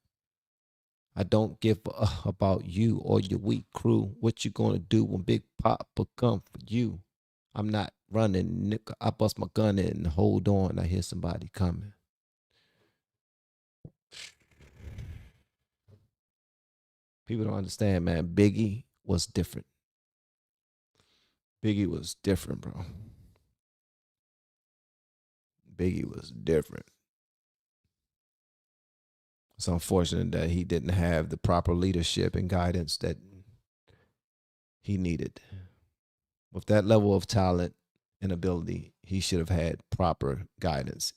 I don't give about you or your weak crew. What you gonna do when Big Papa come for you? I'm not running, nigga. I bust my gun in and hold on. I hear somebody coming. People don't understand, man. Biggie was different. Biggie was different, bro. Biggie was different. It's unfortunate that he didn't have the proper leadership and guidance that he needed. With that level of talent and ability, he should have had proper guidance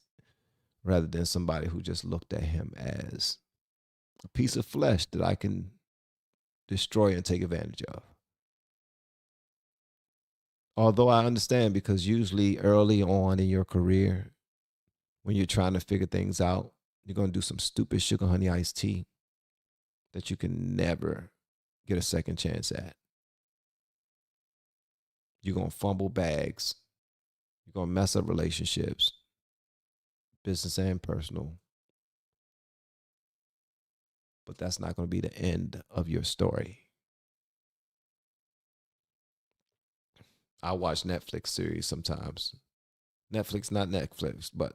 rather than somebody who just looked at him as a piece of flesh that I can destroy and take advantage of. Although I understand, because usually early on in your career, when you're trying to figure things out, you're going to do some stupid sugar honey iced tea that you can never get a second chance at. You're going to fumble bags. You're going to mess up relationships, business and personal. But that's not going to be the end of your story. I watch Netflix series sometimes. Netflix, not Netflix, but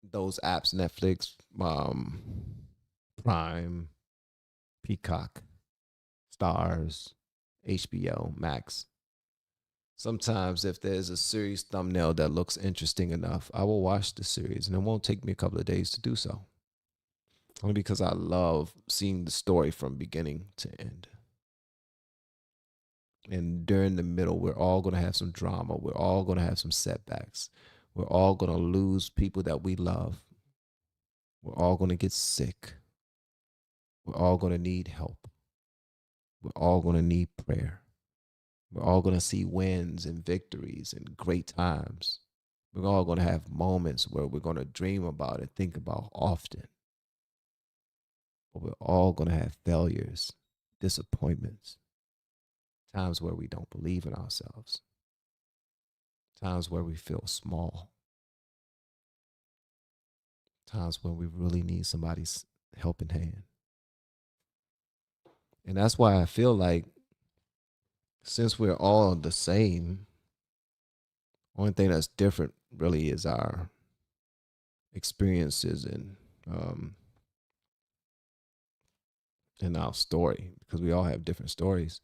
those apps, Netflix, Prime, Peacock, Stars, HBO, Max. Sometimes if there's a series thumbnail that looks interesting enough, I will watch the series, and it won't take me a couple of days to do so. Only because I love seeing the story from beginning to end. And during the middle, we're all going to have some drama. We're all going to have some setbacks. We're all going to lose people that we love. We're all going to get sick. We're all going to need help. We're all going to need prayer. We're all going to see wins and victories and great times. We're all going to have moments where we're going to dream about and think about often. But we're all going to have failures, disappointments, times where we don't believe in ourselves, times where we feel small, times when we really need somebody's helping hand. And that's why I feel like, since we're all the same, only thing that's different really is our experiences and our story, because we all have different stories.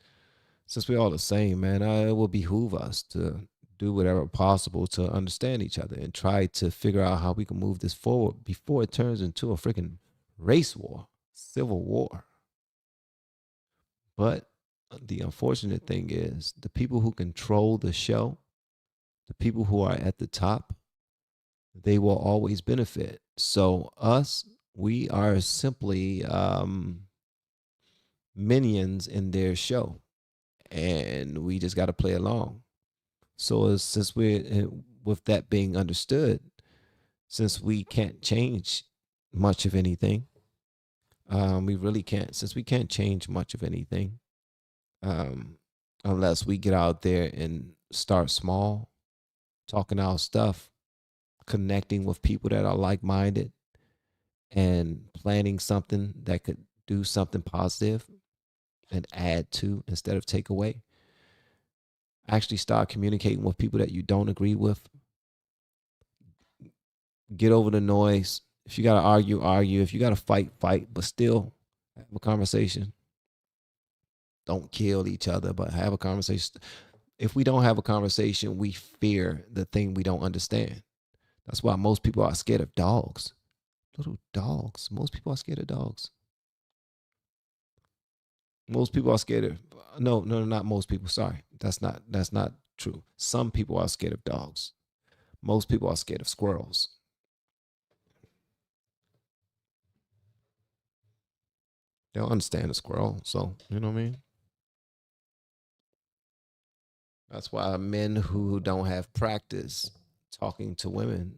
Since we're all the same, man, it will behoove us to do whatever possible to understand each other and try to figure out how we can move this forward before it turns into a freaking race war, civil war. But the unfortunate thing is, the people who control the show, the people who are at the top, they will always benefit. So us, we are simply minions in their show, and we just got to play along. So since we're, with that being understood, since we can't change much of anything, We really can't, since we can't change much of anything unless we get out there and start small, talking our stuff, connecting with people that are like-minded, and planning something that could do something positive and add to instead of take away. Actually start communicating with people that you don't agree with. Get over the noise. If you got to argue, argue. If you got to fight, fight, but still have a conversation. Don't kill each other, but have a conversation. If we don't have a conversation, we fear the thing we don't understand. That's why most people are scared of dogs. Little dogs. Most people are scared of dogs. Most people are scared of no, not most people. Sorry. That's not true. Some people are scared of dogs. Most people are scared of squirrels. They don't understand a squirrel, so you know what I mean? That's why men who don't have practice talking to women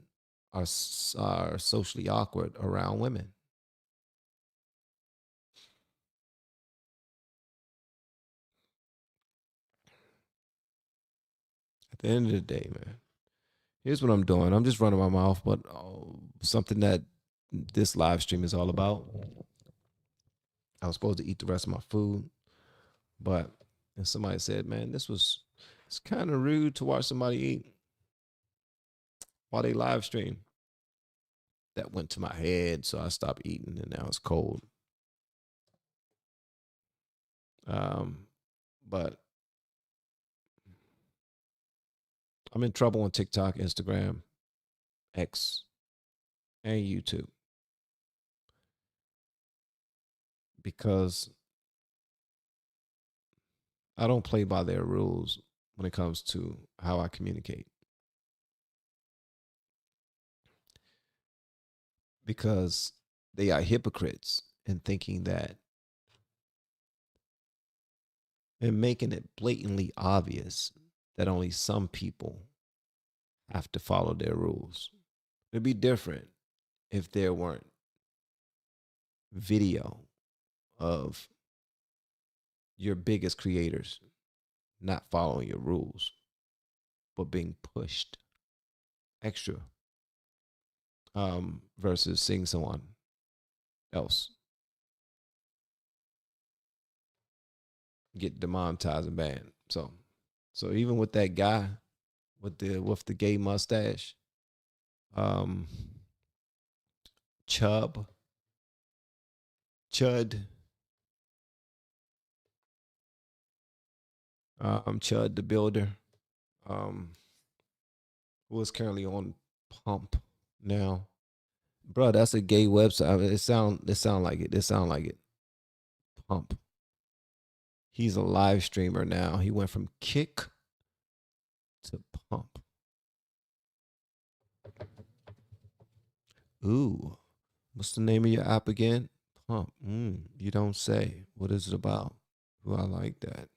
are socially awkward around women. At the end of the day, man, here's what I'm doing. I'm just running my mouth, but something that this live stream is all about. I was supposed to eat the rest of my food, but and somebody said, man, it's kind of rude to watch somebody eat while they live stream. That went to my head, so I stopped eating, and now it's cold. But I'm in trouble on TikTok, Instagram, X, and YouTube because I don't play by their rules when it comes to how I communicate. Because they are hypocrites in thinking that and making it blatantly obvious that only some people have to follow their rules. It'd be different if there weren't video of your biggest creators not following your rules, but being pushed extra versus seeing someone else get demonetized and banned. So even with that guy with the gay mustache, Chud, Chud the Builder, who is currently on Pump now. Bro, that's a gay website. I mean, it sound like it. It sound like it. Pump. He's a live streamer now. He went from Kick to Pump. Ooh, what's the name of your app again? Pump. You don't say. What is it about? Ooh, I like that.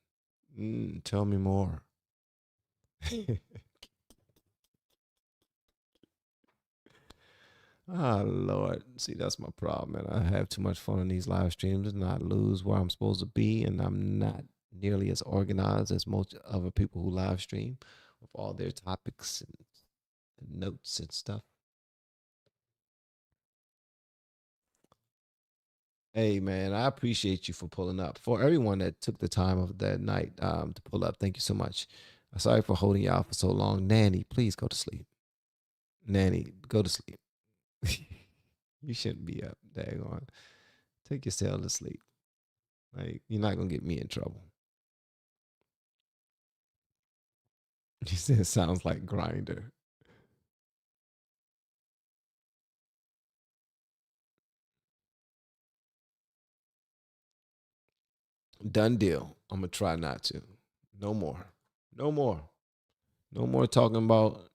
Tell me more. Lord. See, that's my problem, man. I have too much fun in these live streams and I lose where I'm supposed to be, and I'm not nearly as organized as most other people who live stream with all their topics and notes and stuff. Hey, man, I appreciate you for pulling up. For everyone that took the time of that night to pull up, thank you so much. Sorry for holding you out for so long. Nanny, please go to sleep. Nanny, go to sleep. You shouldn't be up. Daggone. Take yourself to sleep. Like, you're not going to get me in trouble. He said it sounds like Grinder. Done deal. I'm going to try not to. No more. No more. No more talking about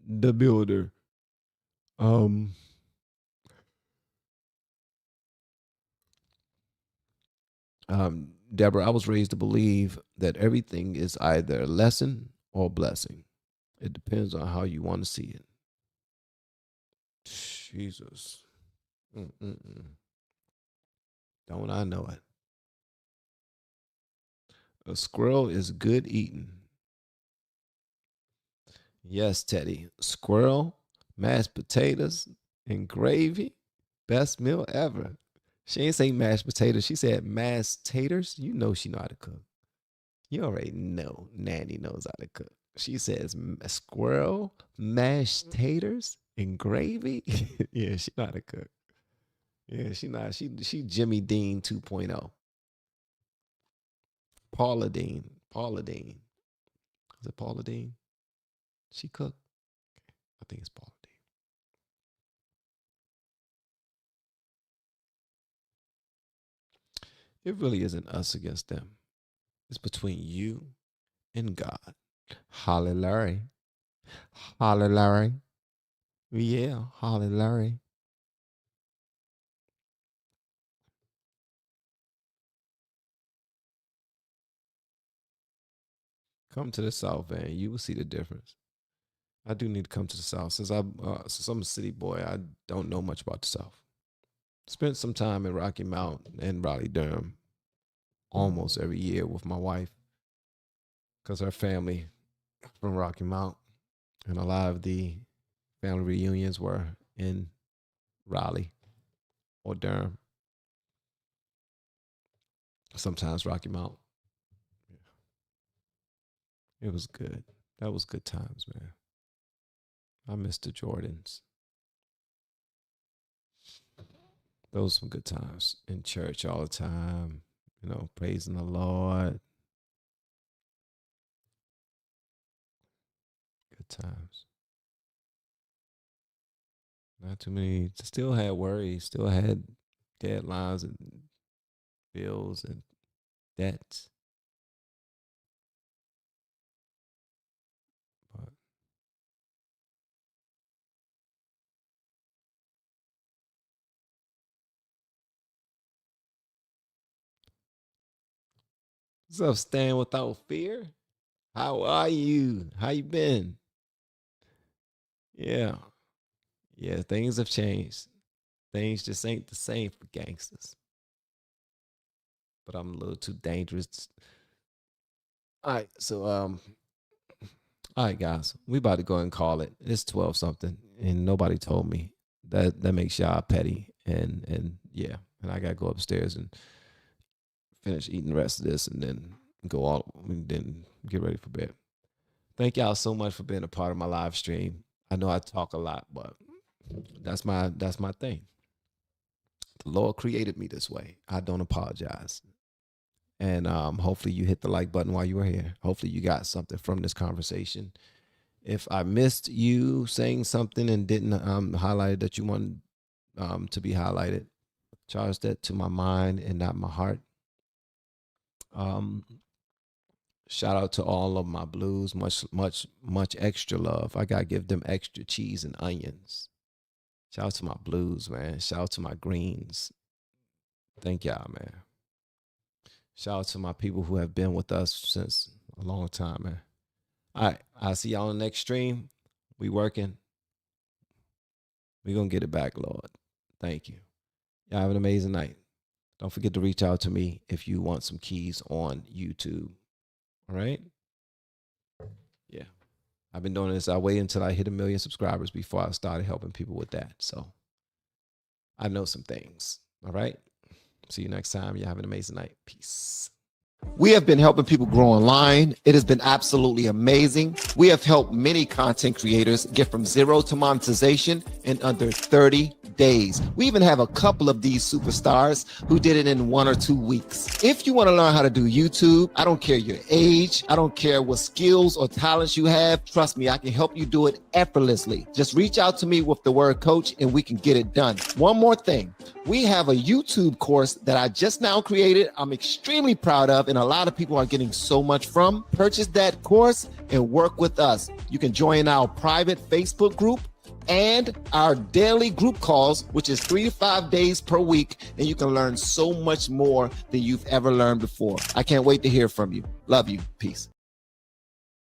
the builder. Deborah, I was raised to believe that everything is either a lesson or a blessing. It depends on how you want to see it. Jesus. Don't I know it? A squirrel is good eating. Yes, Teddy. Squirrel, mashed potatoes, and gravy. Best meal ever. She ain't say mashed potatoes. She said mashed taters. You know she know how to cook. You already know Nanny knows how to cook. She says squirrel, mashed taters, and gravy. Yeah, she know how to cook. Yeah, she Jimmy Dean 2.0. Paula Dean. Is it Paula Dean? She cooked. I think it's Paula Dean. It really isn't us against them. It's between you and God. Hallelujah. Hallelujah. Yeah, hallelujah. Come to the South, man. You will see the difference. I do need to come to the South. Since I'm a city boy, I don't know much about the South. Spent some time in Rocky Mount and Raleigh-Durham almost every year with my wife because our family from Rocky Mount, and a lot of the family reunions were in Raleigh or Durham. Sometimes Rocky Mount. It was good. That was good times, man. I miss the Jordans. Those were some good times in church all the time, you know, praising the Lord. Good times. Not too many. Still had worries. Still had deadlines and bills and debts. But what's up, Stand Without Fear? How are you? How you been? Yeah. Yeah, things have changed. Things just ain't the same for gangsters. But I'm a little too dangerous. All right, so all right, guys, we about to go and call it. It's 12 something, and nobody told me. That makes y'all petty, and yeah, and I gotta go upstairs and finish eating the rest of this, and then then get ready for bed. Thank y'all so much for being a part of my live stream. I know I talk a lot, but that's my thing. The Lord created me this way. I don't apologize. And hopefully you hit the like button while you were here. Hopefully you got something from this conversation. If I missed you saying something and didn't highlight that you wanted to be highlighted, charge that to my mind and not my heart. Shout out to all of my blues. Much extra love. I got to give them extra cheese and onions. Shout out to my blues, man. Shout out to my greens. Thank y'all, man. Shout out to my people who have been with us since a long time, man. All right. I'll see y'all on the next stream. We working. We going to get it back, Lord. Thank you. Y'all have an amazing night. Don't forget to reach out to me if you want some keys on YouTube. All right? Yeah. I've been doing this. I waited until I hit 1 million subscribers before I started helping people with that. So I know some things. All right? See you next time. You have an amazing night. Peace. We have been helping people grow online. It has been absolutely amazing. We have helped many content creators get from zero to monetization in under 30 days. We even have a couple of these superstars who did it in 1 or 2 weeks. If you want to learn how to do YouTube, I don't care your age. I don't care what skills or talents you have. Trust me, I can help you do it effortlessly. Just reach out to me with the word coach and we can get it done. One more thing. We have a YouTube course that I just now created. I'm extremely proud of, and a lot of people are getting so much from. Purchase that course and work with us. You can join our private Facebook group and our daily group calls, which is 3 to 5 days per week, and you can learn so much more than you've ever learned before. I can't wait to hear from you. Love you. Peace.